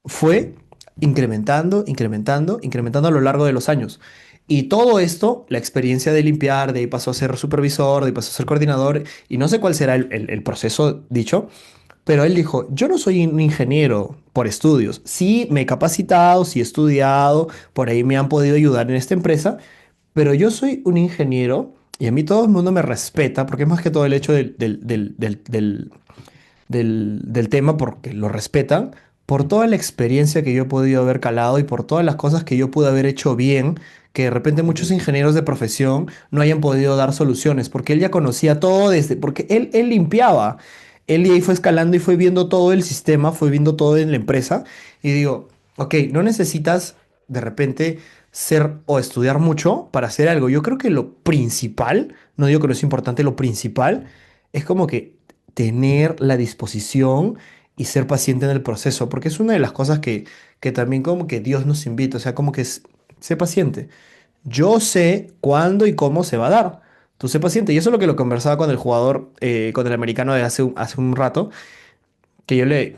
fue incrementando a lo largo de los años. Y todo esto, la experiencia de limpiar, de ahí pasó a ser supervisor, de ahí pasó a ser coordinador, y no sé cuál será el proceso dicho, pero él dijo, yo no soy un ingeniero por estudios, sí me he capacitado, sí he estudiado, por ahí me han podido ayudar en esta empresa, pero yo soy un ingeniero y a mí todo el mundo me respeta, porque es más que todo el hecho del tema, porque lo respetan, por toda la experiencia que yo he podido haber calado y por todas las cosas que yo pude haber hecho bien, que de repente muchos Ujú. ingenieros de profesión no hayan podido dar soluciones, porque él ya conocía todo desde, porque él limpiaba, él y ahí fue escalando y fue viendo todo el sistema, fue viendo todo en la empresa, y digo, ok, no necesitas de repente ser o estudiar mucho para hacer algo. Yo creo que lo principal, no digo que no es importante, lo principal es como que tener la disposición y ser paciente en el proceso, porque es una de las cosas que también como que Dios nos invita, o sea, como que sé paciente. Yo sé cuándo y cómo se va a dar. Tú sé paciente. Y eso es lo que lo conversaba con el jugador, con el americano de hace un rato, yo le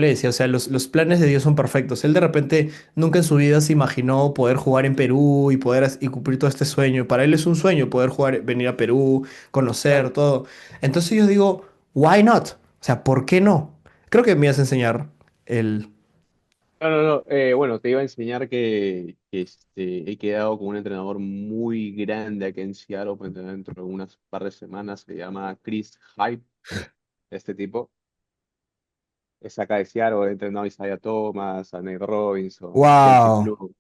decía, o sea, los planes de Dios son perfectos. Él de repente nunca en su vida se imaginó poder jugar en Perú y poder y cumplir todo este sueño. Para él es un sueño poder jugar, venir a Perú, conocer Claro. todo. Entonces yo digo, why not? O sea, ¿por qué no? Creo que me ibas a enseñar el... No, no, no. Bueno, te iba a enseñar que he quedado con un entrenador muy grande aquí en Seattle, pues, dentro de unas par de semanas. Se llama Chris Hype, este tipo. Es acá de Seattle, he entrenado a Isaiah Thomas, a Nate Robinson, a Kelsey Wow, Plum.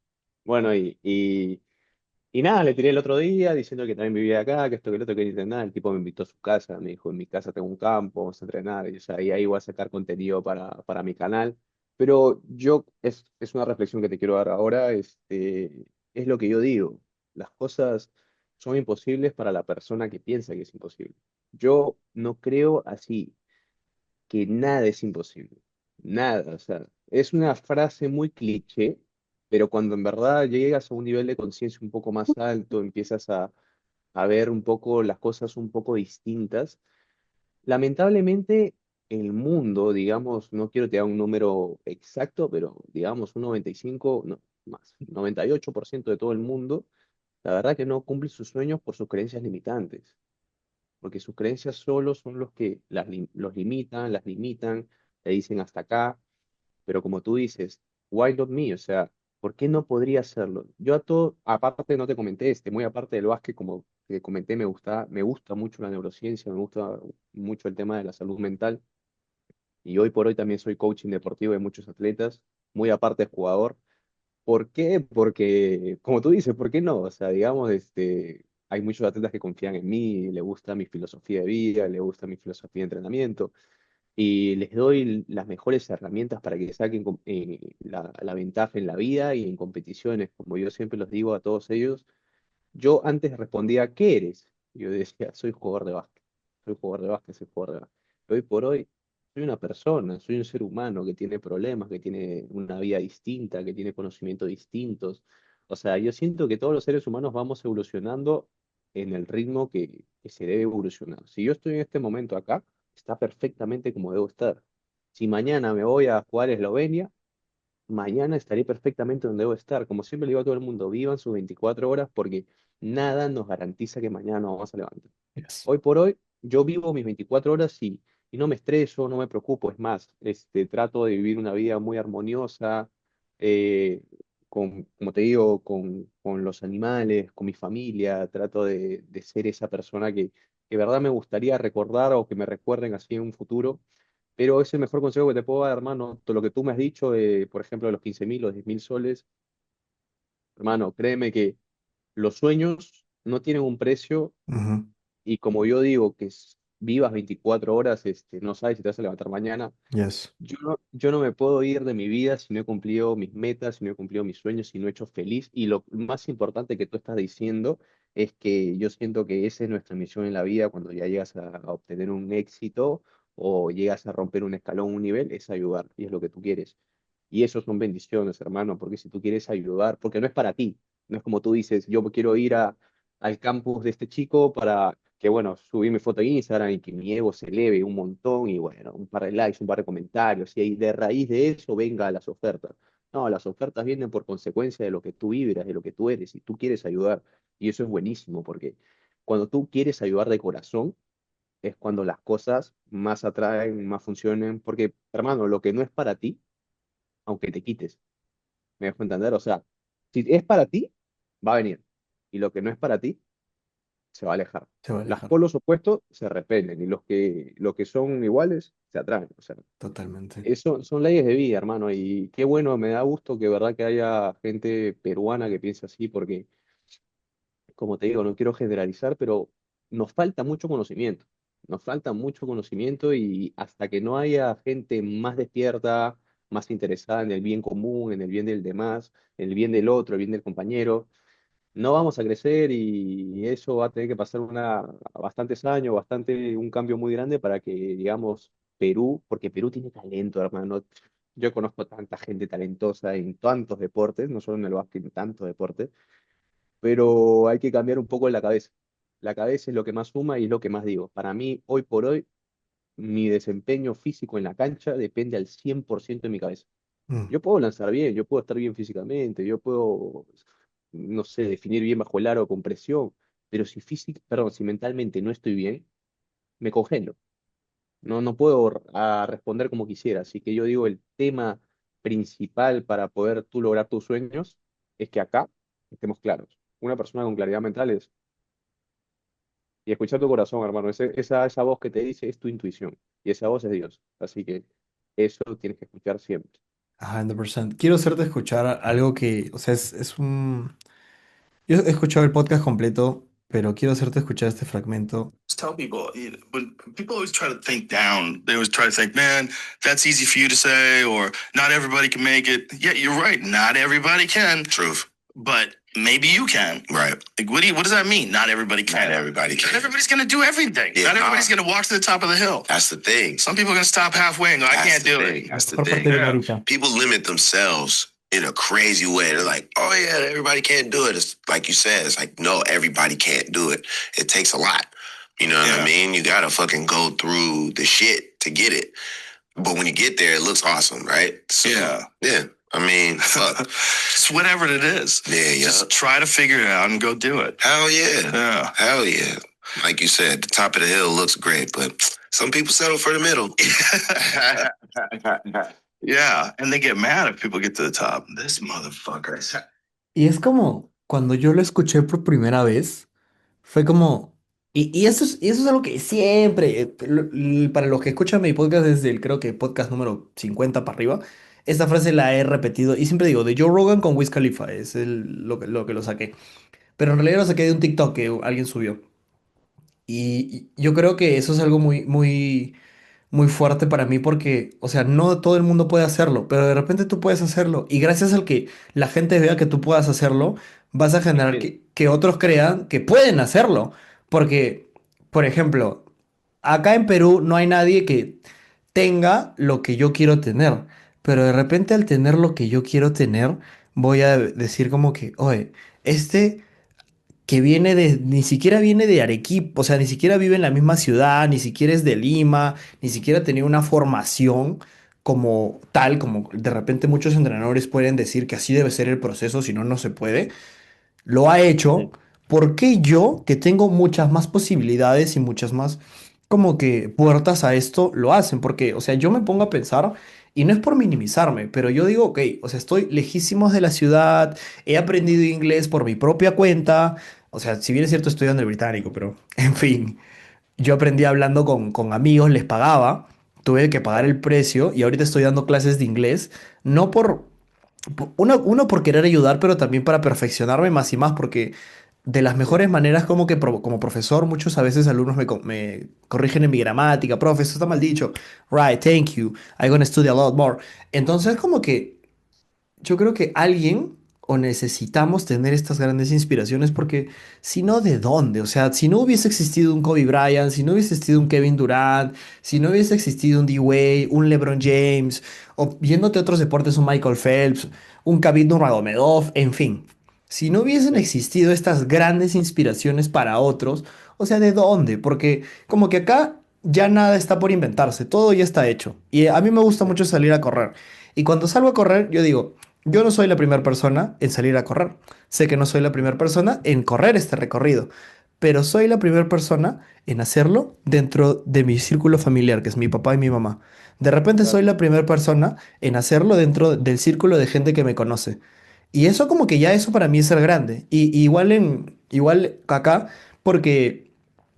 Bueno, y nada, le tiré el otro día diciendo que también vivía acá, que esto, que lo otro, quería entrenar. El tipo me invitó a su casa, me dijo, en mi casa tengo un campo, vamos a entrenar. Y, o sea, y ahí voy a sacar contenido para mi canal. Pero es una reflexión que te quiero dar ahora, es lo que yo digo. Las cosas son imposibles para la persona que piensa que es imposible. Yo no creo así, que nada es imposible. Nada, o sea, es una frase muy cliché, pero cuando en verdad llegas a un nivel de conciencia un poco más alto, empiezas a ver un poco las cosas un poco distintas, lamentablemente el mundo, digamos, no quiero te dar un número exacto, pero digamos un 95, no, más, 98% de todo el mundo, la verdad que no cumple sus sueños por sus creencias limitantes, porque sus creencias solo son los que los limitan, las limitan, le dicen hasta acá, pero como tú dices, why not me? O sea, ¿por qué no podría hacerlo? Yo a todo, aparte no te comenté, muy aparte del básquet, como te comenté, me gusta mucho la neurociencia, me gusta mucho el tema de la salud mental. Y hoy por hoy también soy coaching deportivo de muchos atletas, muy aparte de jugador. ¿Por qué? Porque, como tú dices, ¿por qué no? O sea, digamos, hay muchos atletas que confían en mí, le gusta mi filosofía de vida, le gusta mi filosofía de entrenamiento, y les doy las mejores herramientas para que saquen la ventaja en la vida y en competiciones. Como yo siempre los digo a todos ellos, yo antes respondía, ¿qué eres? Y yo decía, soy jugador de básquet, soy jugador de básquet, soy jugador de básquet. Hoy por hoy soy una persona, soy un ser humano que tiene problemas, que tiene una vida distinta, que tiene conocimientos distintos. O sea, yo siento que todos los seres humanos vamos evolucionando en el ritmo que se debe evolucionar. Si yo estoy en este momento acá, está perfectamente como debo estar. Si mañana me voy a jugar a Eslovenia, mañana estaré perfectamente donde debo estar. Como siempre le digo a todo el mundo, vivan sus 24 horas porque nada nos garantiza que mañana nos vamos a levantar. Yes. Hoy por hoy, yo vivo mis 24 horas y no me estreso, no me preocupo. Es más, trato de vivir una vida muy armoniosa, eh, como te digo, con los animales, con mi familia. Trato de ser esa persona que verdad me gustaría recordar o que me recuerden así en un futuro, pero es el mejor consejo que te puedo dar, hermano. Todo lo que tú me has dicho, por ejemplo, de los 15.000, los 10.000 soles, hermano, créeme que los sueños no tienen un precio Ujú. y como yo digo, vivas 24 horas, no sabes si te vas a levantar mañana. Yes. Yo no me puedo ir de mi vida si no he cumplido mis metas, si no he cumplido mis sueños, si no he hecho feliz. Y lo más importante que tú estás diciendo es que yo siento que esa es nuestra misión en la vida cuando ya llegas a obtener un éxito o llegas a romper un escalón, un nivel, es ayudar. Y es lo que tú quieres. Y eso son bendiciones, hermano, porque si tú quieres ayudar, porque no es para ti, no es como tú dices, yo quiero ir al campus de este chico para que, bueno, subir mi foto a Instagram y que mi ego se eleve un montón y, bueno, un par de likes, un par de comentarios, y ahí de raíz de eso venga las ofertas. No, las ofertas vienen por consecuencia de lo que tú vibras, de lo que tú eres, y tú quieres ayudar. Y eso es buenísimo, porque cuando tú quieres ayudar de corazón, es cuando las cosas más atraen, más funcionan, porque, hermano, lo que no es para ti, aunque te quites, ¿me dejo entender? O sea, si es para ti, va a venir. Y lo que no es para ti, se va a alejar. Se va a Los alejar. polos opuestos se repelen y los que son iguales se atraen. O sea, Totalmente. eso son leyes de vida, hermano. Y qué bueno, me da gusto que verdad que haya gente peruana que piense así, porque, como te digo, no quiero generalizar, pero nos falta mucho conocimiento. Nos falta mucho conocimiento y hasta que no haya gente más despierta, más interesada en el bien común, en el bien del demás, en el bien del otro, el bien del compañero, no vamos a crecer y eso va a tener que pasar bastantes años, un cambio muy grande para que, digamos, Perú, porque Perú tiene talento, hermano. Yo conozco tanta gente talentosa en tantos deportes, no solo en el básquet, en tantos deportes, pero hay que cambiar un poco la cabeza. La cabeza es lo que más suma y es lo que más digo. Para mí, hoy por hoy, mi desempeño físico en la cancha depende al 100% de mi cabeza. Mm. Yo puedo lanzar bien, yo puedo estar bien físicamente, yo puedo, no sé, definir bien bajo el aro con presión, pero si mentalmente no estoy bien, me congelo. No puedo responder como quisiera. Así que yo digo, el tema principal para poder tú lograr tus sueños es que acá estemos claros. Una persona con claridad mental y escuchar tu corazón, hermano. Esa voz que te dice es tu intuición y esa voz es Dios. Así que eso tienes que escuchar siempre. 100%. Quiero hacerte escuchar algo que, o sea, es un... Yo he escuchado el podcast completo, pero quiero hacerte escuchar este fragmento. Tell people, when people always try to think down, they always try to think, man, that's easy for you to say, or not everybody can make it. Yeah, you're right. Not everybody can. Truth. But maybe you can. Right. Like, what does that mean? Not everybody can. Not everybody can. Not everybody's going to do everything. Yeah, not everybody's going to walk to the top of the hill. That's the thing. Some people are going to stop halfway and go, I can't do it. La That's the mejor parte thing. viene Yeah. ahorita. People limit themselves in a crazy way. They're like, oh, yeah, everybody can't do it. It's like you said, it's like, no, everybody can't do it. It takes a lot. You know what I mean? You gotta fucking go through the shit to get it. But when you get there, it looks awesome, right? So, yeah. I mean, fuck. Just whatever it is. Yeah. Just try to figure it out and go do it. Hell yeah. Yeah. Hell yeah. Like you said, the top of the hill looks great, but some people settle for the middle. Yeah, and they get mad if people get to the top. This motherfucker. Y es como, cuando yo lo escuché por primera vez, fue como, y eso es algo que siempre, para los que escuchan mi podcast desde el, creo que podcast número 50 para arriba, esta frase la he repetido y siempre digo, de Joe Rogan con Wiz Khalifa, es lo que lo saqué. Pero en realidad lo saqué de un TikTok que alguien subió. Y yo creo que eso es algo muy fuerte para mí porque, o sea, no todo el mundo puede hacerlo, pero de repente tú puedes hacerlo y gracias al que la gente vea que tú puedas hacerlo, vas a generar que otros crean que pueden hacerlo. Porque, por ejemplo, acá en Perú no hay nadie que tenga lo que yo quiero tener, pero de repente al tener lo que yo quiero tener, voy a decir como que, oye, este que ni siquiera viene de Arequipa, o sea, ni siquiera vive en la misma ciudad, ni siquiera es de Lima, ni siquiera tenía una formación como tal, como de repente muchos entrenadores pueden decir que así debe ser el proceso, si no, no se puede. Lo ha hecho. ¿Por qué yo, que tengo muchas más posibilidades y muchas más como que puertas a esto, lo hacen? Porque, o sea, yo me pongo a pensar, y no es por minimizarme, pero yo digo, ok, o sea, estoy lejísimos de la ciudad, he aprendido inglés por mi propia cuenta, o sea, si bien es cierto, estoy en el británico, pero, en fin, yo aprendí hablando con amigos, les pagaba, tuve que pagar el precio y ahorita estoy dando clases de inglés, no uno por querer ayudar, pero también para perfeccionarme más y más, porque de las mejores maneras como que como profesor, muchos a veces alumnos me corrigen en mi gramática, profe, eso está mal dicho, right, thank you, I'm gonna study a lot more. Entonces como que yo creo que alguien o necesitamos tener estas grandes inspiraciones porque si no, ¿de dónde? O sea, si no hubiese existido un Kobe Bryant, si no hubiese existido un Kevin Durant, si no hubiese existido un D-Wade, un LeBron James, o yéndote a otros deportes, un Michael Phelps, un Khabib Nurmagomedov, en fin, si no hubiesen existido estas grandes inspiraciones para otros, o sea, ¿de dónde? Porque como que acá ya nada está por inventarse, todo ya está hecho. Y a mí me gusta mucho salir a correr. Y cuando salgo a correr, yo digo, yo no soy la primera persona en salir a correr. Sé que no soy la primera persona en correr este recorrido, pero soy la primera persona en hacerlo dentro de mi círculo familiar, que es mi papá y mi mamá. De repente soy la primera persona en hacerlo dentro del círculo de gente que me conoce. Y eso como que ya eso para mí es ser grande. Y igual acá, porque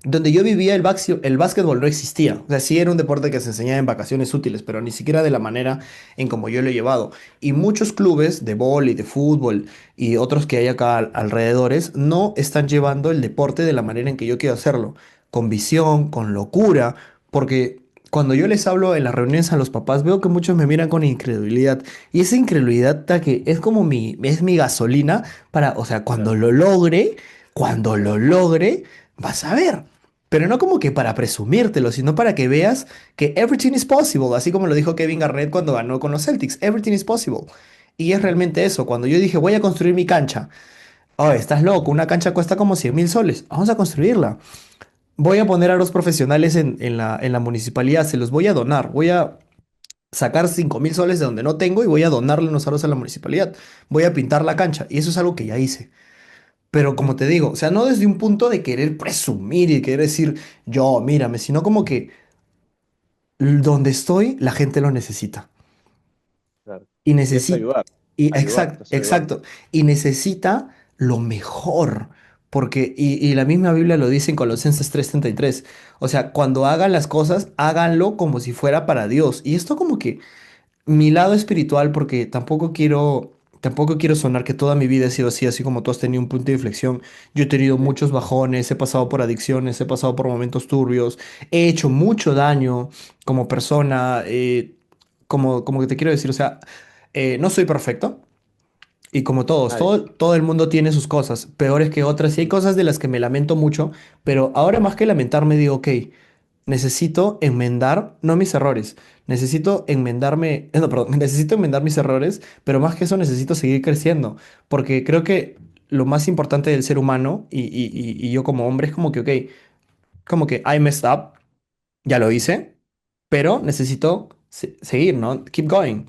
donde yo vivía el básquetbol no existía. O sea, sí era un deporte que se enseñaba en vacaciones útiles, pero ni siquiera de la manera en como yo lo he llevado. Y muchos clubes de vóley, de fútbol y otros que hay acá alrededores no están llevando el deporte de la manera en que yo quiero hacerlo. Con visión, con locura, porque cuando yo les hablo en las reuniones a los papás, veo que muchos me miran con incredulidad. Y esa incredulidad que es como es mi gasolina para, o sea, cuando lo logre, vas a ver. Pero no como que para presumírtelo, sino para que veas que everything is possible, así como lo dijo Kevin Garnett cuando ganó con los Celtics, everything is possible. Y es realmente eso, cuando yo dije voy a construir mi cancha, oh, estás loco, una cancha cuesta como 100.000 soles, vamos a construirla. Voy a poner a los profesionales en la municipalidad, se los voy a donar, voy a sacar 5.000 soles de donde no tengo y voy a donarle unos aros a la municipalidad. Voy a pintar la cancha y eso es algo que ya hice. Pero como te digo, o sea, no desde un punto de querer presumir y querer decir, yo, mírame, sino como que donde estoy, la gente lo necesita. Claro. Y Y es necesita, ayudar, ayudar, exacto, estás ayudando. exacto, y necesita lo mejor. Porque, y la misma Biblia lo dice en Colosenses 3:33. O sea, cuando hagan las cosas, háganlo como si fuera para Dios. Y esto como que mi lado espiritual, porque tampoco quiero sonar que toda mi vida ha sido así, así como tú has tenido un punto de inflexión. Yo he tenido Sí, muchos bajones, he pasado por adicciones, he pasado por momentos turbios, he hecho mucho daño como persona, como que te quiero decir, o sea, no soy perfecto. Y como todos, nadie. todo el mundo tiene sus cosas, peores que otras, y hay cosas de las que me lamento mucho, pero ahora más que lamentarme digo, ok, necesito enmendar, no mis errores, necesito enmendarme, no, perdón, necesito enmendar mis errores, pero más que eso necesito seguir creciendo, porque creo que lo más importante del ser humano y yo como hombre es como que, ok, como que I messed up, ya lo hice, pero necesito seguir, ¿no? Keep going.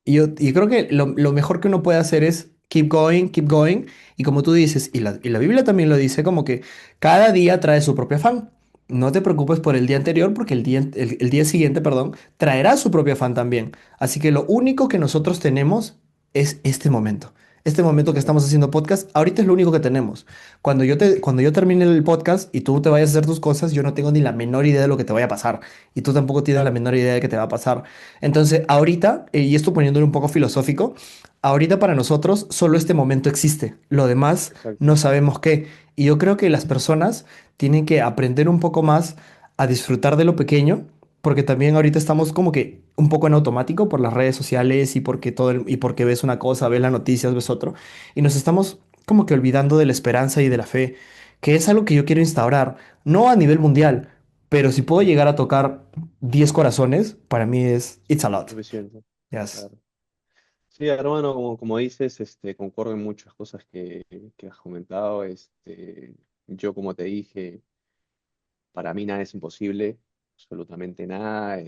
Y creo que lo mejor que uno puede hacer es keep going. Y como tú dices, y la Biblia también lo dice, como que cada día trae su propio afán. No te preocupes por el día anterior, porque el día siguiente, perdón, traerá su propio afán también. Así que lo único que nosotros tenemos es este momento. Este momento que estamos Exacto. haciendo podcast, ahorita es lo único que tenemos. Cuando yo termine el podcast y tú te vayas a hacer tus cosas, yo no tengo ni la menor idea de lo que te vaya a pasar. Y tú tampoco tienes la Claro, menor idea de qué te va a pasar. Entonces, ahorita, y esto poniéndolo un poco filosófico, ahorita para nosotros solo este momento existe. Lo demás exacto. no sabemos qué. Y yo creo que las personas tienen que aprender un poco más a disfrutar de lo pequeño, porque también ahorita estamos como que un poco en automático por las redes sociales y porque y porque ves una cosa, ves las noticias, ves otro, y nos estamos como que olvidando de la esperanza y de la fe, que es algo que yo quiero instaurar, no a nivel mundial, pero si puedo llegar a tocar 10 corazones, para mí es it's a lot. Suficiente. Yes. Claro. Sí, hermano, como dices, concuerdo en muchas cosas que has comentado. Yo, como te dije, para mí nada es imposible, absolutamente nada.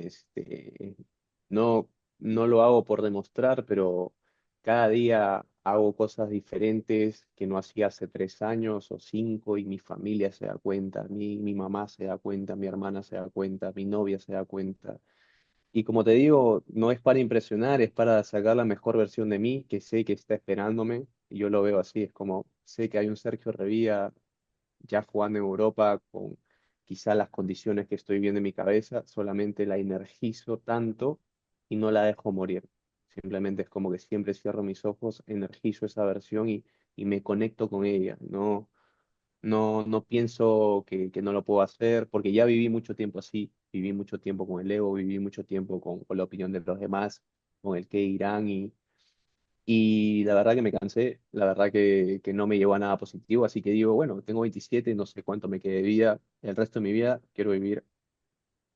No, no lo hago por demostrar, pero cada día hago cosas diferentes que no hacía hace 3 años o 5 y mi familia se da cuenta, mi mamá se da cuenta, mi hermana se da cuenta, mi novia se da cuenta. Y como te digo, no es para impresionar, es para sacar la mejor versión de mí, que sé que está esperándome. Y yo lo veo así, es como, sé que hay un Sergio Revilla ya jugando en Europa con quizá las condiciones que estoy viendo en mi cabeza, solamente la energizo tanto y no la dejo morir. Simplemente es como que siempre cierro mis ojos, energizo esa versión y me conecto con ella. No pienso que no lo puedo hacer, porque ya viví mucho tiempo así, viví mucho tiempo con el ego, viví mucho tiempo con la opinión de los demás, con el qué dirán, y la verdad que me cansé, la verdad que no me llevó a nada positivo, así que digo, bueno, tengo 27, no sé cuánto me quede de vida, el resto de mi vida quiero vivir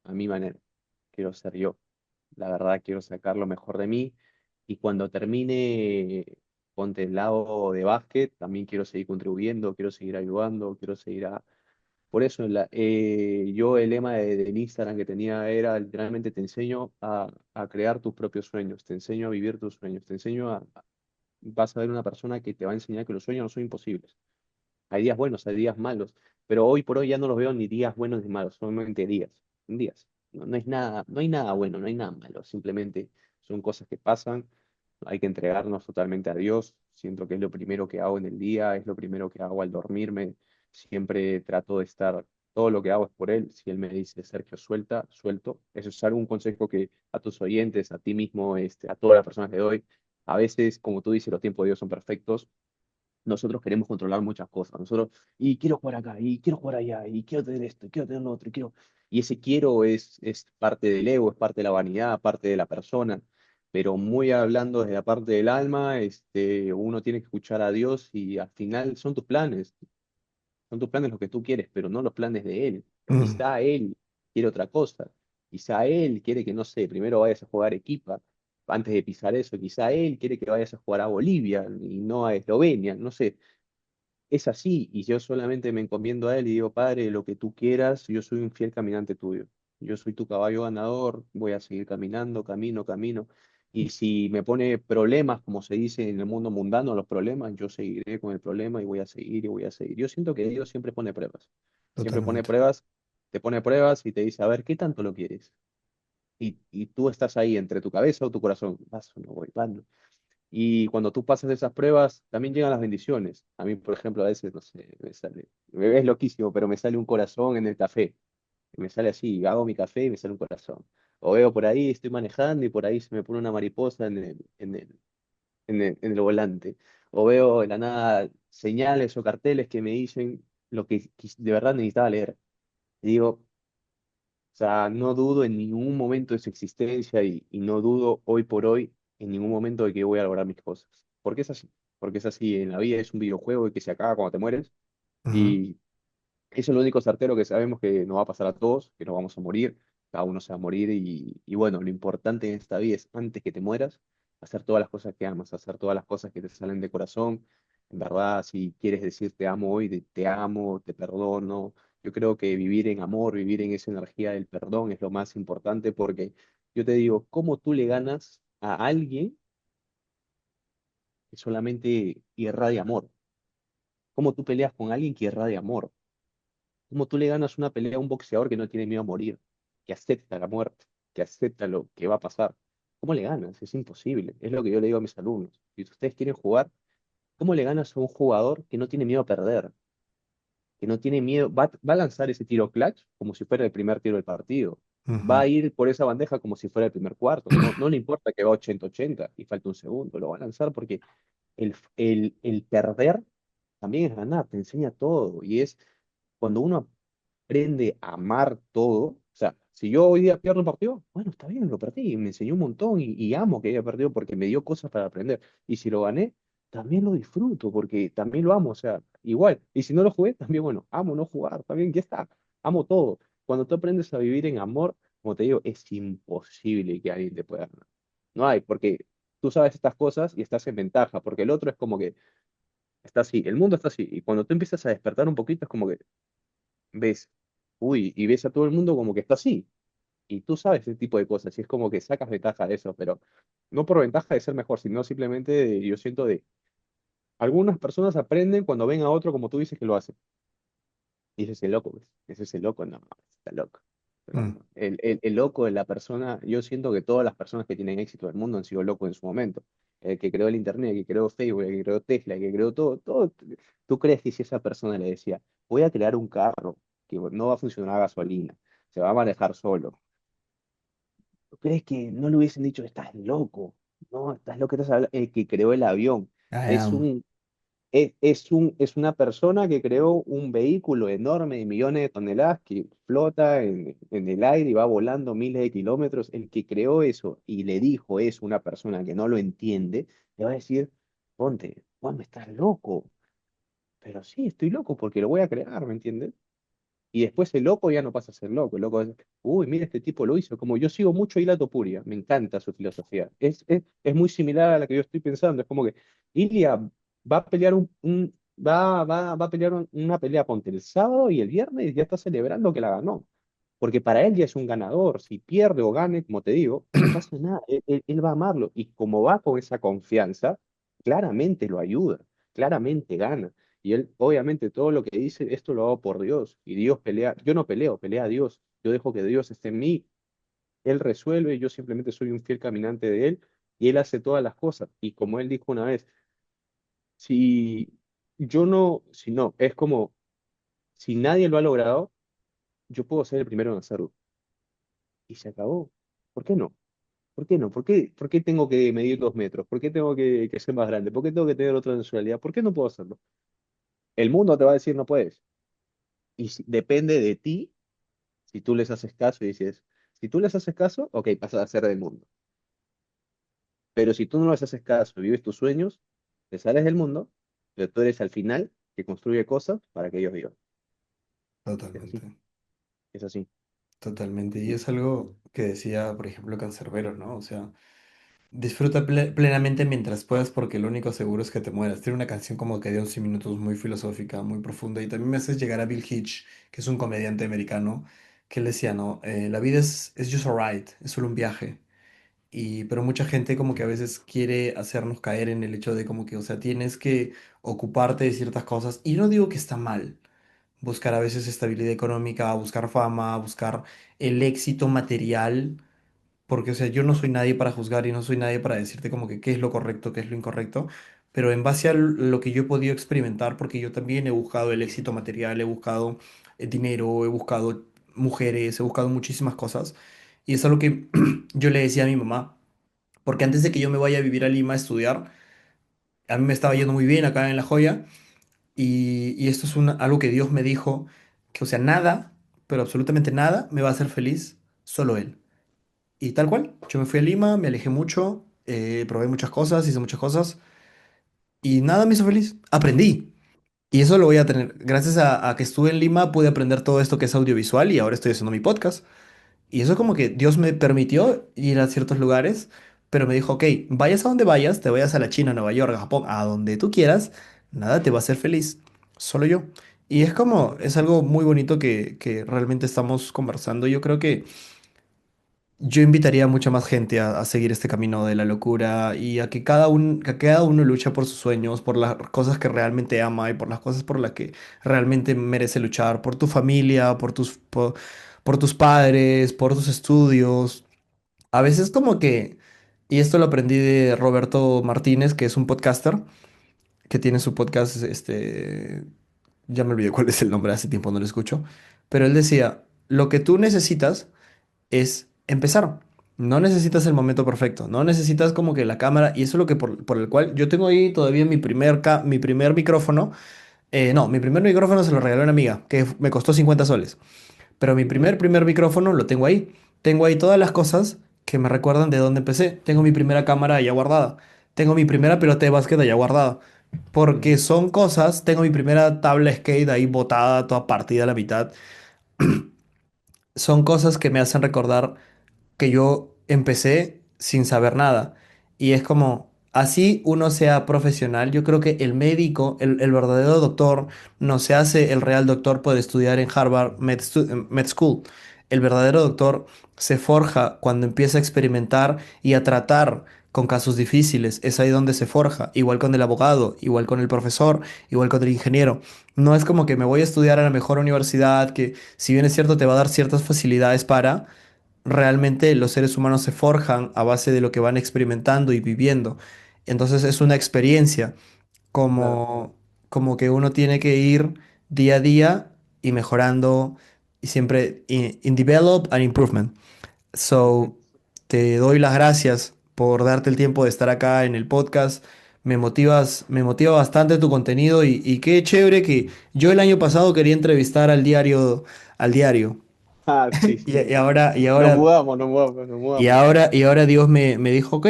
a mi manera, quiero ser yo, la verdad quiero sacar lo mejor de mí, y cuando termine, ponte el lado de básquet, también quiero seguir contribuyendo, quiero seguir ayudando, quiero seguir por eso, yo el lema del Instagram que tenía era literalmente te enseño a crear tus propios sueños, te enseño a vivir tus sueños, te enseño vas a ver una persona que te va a enseñar que los sueños no son imposibles. Hay días buenos, hay días malos, pero hoy por hoy ya no los veo ni días buenos ni malos, solamente días, días. No es nada, no hay nada bueno, no hay nada malo, simplemente son cosas que pasan, hay que entregarnos totalmente a Dios. Siento que es lo primero que hago en el día, es lo primero que hago al dormirme. Siempre trato de estar, todo lo que hago es por Él. Si Él me dice, Sergio, suelta, suelto. Eso es algún consejo que a tus oyentes, a ti mismo, a todas las personas que doy. A veces, como tú dices, los tiempos de Dios son perfectos. Nosotros queremos controlar muchas cosas. Nosotros, y quiero jugar acá, y quiero jugar allá, y quiero tener esto, y quiero tener lo otro, y quiero. Y ese quiero es parte del ego, es parte de la vanidad, parte de la persona. Pero muy hablando desde la parte del alma, uno tiene que escuchar a Dios y al final son tus planes los que tú quieres, pero no los planes de Él. Mm, Quizá Él quiere otra cosa. Quizá Él quiere que, no sé, primero vayas a jugar Equipa antes de pisar eso. Quizá Él quiere que vayas a jugar a Bolivia y no a Eslovenia. No sé, es así y yo solamente me encomiendo a Él y digo, Padre, lo que tú quieras, yo soy un fiel caminante tuyo. Yo soy tu caballo ganador, voy a seguir caminando, camino, camino. Y si me pone problemas, como se dice en el mundo mundano, los problemas, yo seguiré con el problema y voy a seguir y voy a seguir. Yo siento que Dios siempre pone pruebas. Siempre pone totalmente. pruebas, te pone pruebas y te dice, a ver, ¿qué tanto lo quieres? Y tú estás ahí entre tu cabeza o tu corazón. Vas o no voy, vas, no. Y cuando tú pasas esas pruebas, también llegan las bendiciones. A mí, por ejemplo, a veces, no sé, es loquísimo, pero me sale un corazón en el café. Me sale así, hago mi café y me sale un corazón. O veo por ahí, estoy manejando y por ahí se me pone una mariposa en el volante. O veo de la nada señales o carteles que me dicen lo que de verdad necesitaba leer. Y digo, o sea, no dudo en ningún momento de su existencia y no dudo hoy por hoy en ningún momento de que voy a lograr mis cosas. Porque es así. Porque es así. En la vida es un videojuego y que se acaba cuando te mueres. Ujú, Y eso es lo único certero que sabemos que nos va a pasar a todos, que nos vamos a morir. Cada uno se va a morir. Y bueno, lo importante en esta vida es antes que te mueras, hacer todas las cosas que amas, hacer todas las cosas que te salen de corazón. En verdad, si quieres decir te amo hoy, te amo, te perdono, Yo creo que vivir en amor, vivir en esa energía del perdón es lo más importante porque yo te digo, ¿cómo tú le ganas a alguien que solamente irradia amor? ¿Cómo tú peleas con alguien que irradia amor? ¿Cómo tú le ganas una pelea a un boxeador que no tiene miedo a morir, que acepta la muerte, que acepta lo que va a pasar? ¿Cómo le ganas? Es imposible. Es lo que yo le digo a mis alumnos. Si ustedes quieren jugar, ¿cómo le ganas a un jugador que no tiene miedo a perder? Que no tiene miedo, va a lanzar ese tiro clutch como si fuera el primer tiro del partido. Va Ujú, a ir por esa bandeja como si fuera el primer cuarto. No le importa que va 80-80 y falta un segundo. Lo va a lanzar porque el perder también es ganar, te enseña todo. Y es cuando uno aprende a amar todo. O sea, si yo hoy día pierdo un partido, bueno, está bien, lo perdí, me enseñó un montón y amo que haya perdido porque me dio cosas para aprender. Y si lo gané, también lo disfruto porque también lo amo, o sea, igual. Y si no lo jugué, también, bueno, amo no jugar, también, ya está, amo todo. Cuando tú aprendes a vivir en amor, como te digo, es imposible que alguien te pueda ganar. No hay, porque tú sabes estas cosas y estás en ventaja, porque el otro es como que está así, el mundo está así, y cuando tú empiezas a despertar un poquito es como que ves, uy, y ves a todo el mundo como que está así. Y tú sabes ese tipo de cosas, y es como que sacas ventaja de eso, pero no por ventaja de ser mejor, sino simplemente yo siento de, algunas personas aprenden cuando ven a otro como tú dices que lo hace. Y ese es el loco, ¿ves? Ese es el loco, no, está loco. Pero mm. no, el loco de la persona, yo siento que todas las personas que tienen éxito del mundo han sido locos en su momento. El que creó el Internet, el que creó Facebook, el que creó Tesla, el que creó todo, todo. ¿Tú crees que si esa persona le decía, voy a crear un carro que no va a funcionar a gasolina, se va a manejar solo? ¿Tú crees que no le hubiesen dicho, estás loco? No, estás loco, el que creó el avión. I Es am. un es una persona que creó un vehículo enorme de millones de toneladas que flota en el aire y va volando miles de kilómetros. El que creó eso y le dijo eso a una persona que no lo entiende, le va a decir, ponte, Juan, estás loco. Pero sí, estoy loco porque lo voy a crear, ¿me entiendes? Y después el loco ya no pasa a ser loco. El loco es, uy, mira, este tipo lo hizo. Como yo sigo mucho a Ila Topuria, me encanta su filosofía. Es muy similar a la que yo estoy pensando. Es como que Ilia va a pelear va a pelear una pelea ponte el sábado y el viernes ya está celebrando que la ganó. Porque para él ya es un ganador. Si pierde o gane, como te digo, no pasa nada. Él va a amarlo. Y como va con esa confianza, claramente lo ayuda, claramente gana. Y él, obviamente, todo lo que dice, esto lo hago por Dios. Y Dios pelea, yo no peleo, pelea a Dios. Yo dejo que Dios esté en mí. Él resuelve, yo simplemente soy un fiel caminante de Él y Él hace todas las cosas. Y como Él dijo una vez, si yo no, si no, es como, si nadie lo ha logrado, yo puedo ser el primero en hacerlo. Y se acabó. ¿Por qué no? ¿Por qué no? Por qué tengo que medir 2 metros? ¿Por qué tengo que ser más grande? ¿Por qué tengo que tener otra nacionalidad? ¿Por qué no puedo hacerlo? El mundo te va a decir no puedes. Y depende de ti si tú les haces caso y dices, si tú les haces caso, ok, pasas a ser del mundo. Pero si tú no les haces caso, vives tus sueños, te sales del mundo, pero tú eres al final que construye cosas para que ellos vivan. Es así, Totalmente, es así. totalmente. Y Y es algo que decía, por ejemplo, Cancerbero, ¿no? O sea, disfruta plenamente mientras puedas porque lo único seguro es que te mueras. Tiene una canción como que de 11 minutos muy filosófica, muy profunda y también me haces llegar a Bill Hitch, que es un comediante americano, que él decía, ¿no? La vida es just a ride, es solo un viaje. Pero mucha gente como que a veces quiere hacernos caer en el hecho de como que, o sea, tienes que ocuparte de ciertas cosas. Y no digo que está mal buscar a veces estabilidad económica, buscar fama, buscar el éxito material porque, o sea, yo no soy nadie para juzgar y no soy nadie para decirte como que qué es lo correcto, qué es lo incorrecto, pero en base a lo que yo he podido experimentar, porque yo también he buscado el éxito material, he buscado dinero, he buscado mujeres, he buscado muchísimas cosas, y es algo que yo le decía a mi mamá, porque antes de que yo me vaya a vivir a Lima a estudiar, a mí me estaba yendo muy bien acá en La Joya, y esto es algo que Dios me dijo, que, o sea, nada, pero absolutamente nada me va a hacer feliz, solo Él. Y tal cual, yo me fui a Lima, me alejé mucho, probé muchas cosas, hice muchas cosas y nada me hizo feliz. Aprendí. Y eso lo voy a tener. Gracias a que estuve en Lima pude aprender todo esto que es audiovisual y ahora estoy haciendo mi podcast. Y eso como que Dios me permitió ir a ciertos lugares, pero me dijo, ok, vayas a donde vayas, te vayas a la China, Nueva York, a Japón, a donde tú quieras, nada te va a hacer feliz, solo yo. Y es como, es algo muy bonito que realmente estamos conversando. Yo creo que yo invitaría a mucha más gente a seguir este camino de la locura y a que cada uno lucha por sus sueños, por las cosas que realmente ama y por las cosas por las que realmente merece luchar, por tu familia, por tus padres, por tus estudios. A veces como que, y esto lo aprendí de Roberto Martínez, que es un podcaster, que tiene su podcast, ya me olvidé cuál es el nombre, hace tiempo no lo escucho, pero él decía, lo que tú necesitas es empezar. No necesitas el momento perfecto, no necesitas como que la cámara, y eso es lo que por el cual yo tengo ahí todavía mi primer micrófono. No, mi primer micrófono se lo regaló una amiga, que me costó 50 soles. Pero mi Ujú, primer micrófono lo tengo ahí. Tengo ahí todas las cosas que me recuerdan de dónde empecé. Tengo mi primera cámara allá guardada. Tengo mi primera pelota de básquet allá guardada. Porque ujú. son cosas, tengo mi primera tabla skate ahí botada, toda partida a la mitad. Son cosas que me hacen recordar que yo empecé sin saber nada. Y es como, así uno sea profesional, yo creo que el médico, el verdadero doctor, no se hace el real doctor, puede estudiar en Harvard Med School. El verdadero doctor se forja cuando empieza a experimentar y a tratar con casos difíciles. Es ahí donde se forja. Igual con el abogado, igual con el profesor, igual con el ingeniero. No es como que me voy a estudiar a la mejor universidad, que si bien es cierto te va a dar ciertas facilidades para realmente los seres humanos se forjan a base de lo que van experimentando y viviendo. Entonces es una experiencia Claro. como que uno tiene que ir día a día y mejorando y siempre in develop and improvement. So, te doy las gracias por darte el tiempo de estar acá en el podcast. Me motiva bastante tu contenido y qué chévere que yo el año pasado quería entrevistar al diario. Ah, sí, sí. Y Nos ahora mudamos, nos mudamos, nos mudamos. Y ahora Dios me dijo, ok,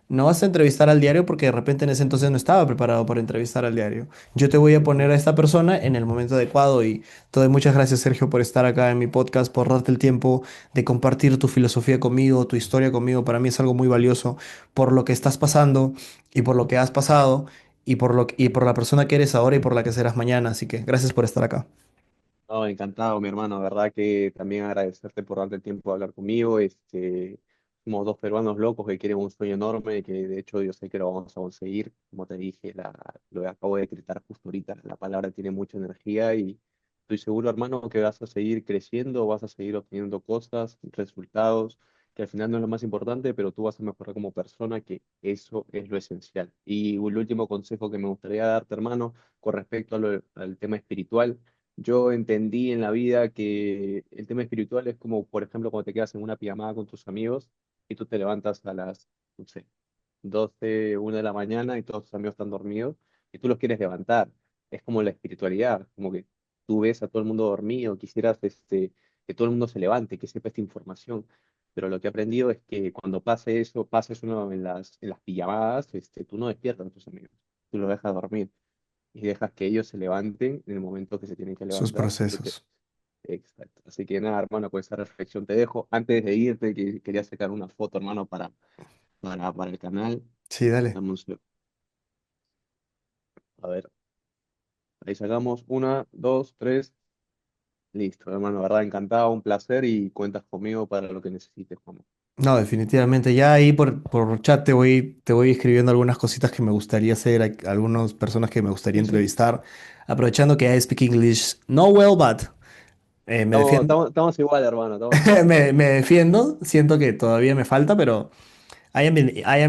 no vas a entrevistar al diario porque de repente en ese entonces no estaba preparado para entrevistar al diario. Yo te voy a poner Ujú. a esta persona en el momento adecuado y te doy muchas gracias, Sergio, por estar acá en mi podcast, por darte el tiempo de compartir tu filosofía conmigo, tu historia conmigo. Para mí es algo muy valioso por lo que estás pasando y por lo que has pasado y por la persona que eres ahora y por la que serás mañana. Así que gracias por estar acá. No, encantado, mi hermano. Verdad que también agradecerte por darte el tiempo de hablar conmigo. Somos dos peruanos locos que quieren un sueño enorme, que de hecho yo sé que lo vamos a conseguir. Como te dije, lo acabo de gritar justo ahorita. La palabra tiene mucha energía y estoy seguro, hermano, que vas a seguir creciendo, vas a seguir obteniendo cosas, resultados, que al final no es lo más importante, pero tú vas a mejorar como persona, que eso es lo esencial. Y el último consejo que me gustaría darte, hermano, con respecto al tema espiritual. Yo entendí en la vida que el tema espiritual es como, por ejemplo, cuando te quedas en una pijamada con tus amigos y tú te levantas a las, no sé, 12 1 de la mañana y todos tus amigos están dormidos y tú los quieres levantar. Es como la espiritualidad, como que tú ves a todo el mundo dormido, quisieras que todo el mundo se levante, que sepa esta información. Pero lo que he aprendido es que cuando pase eso en las pijamadas, tú no despiertas a tus amigos, tú los dejas dormir y dejas que ellos se levanten en el momento que se tienen que Sus levantar. procesos. Exacto. Así que nada, hermano, con esa reflexión te dejo. Antes de irte, que quería sacar una foto, hermano, para el canal. Sí, dale. Dame un A ver, ahí sacamos una, dos, tres. Listo, hermano, verdad, encantado, un placer y cuentas conmigo para lo que necesites, Juan. No, definitivamente. Ya ahí por chat te voy escribiendo algunas cositas que me gustaría hacer, algunas personas que me gustaría Sí, sí. entrevistar. Aprovechando que I speak English, no well, but me defiendo. Estamos igual, hermano, estamos igual. Me defiendo. Siento que todavía me falta, pero I am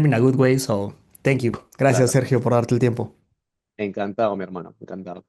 in a good way, so thank you. Gracias, Claro. Sergio, por darte el tiempo. Encantado, mi hermano, encantado.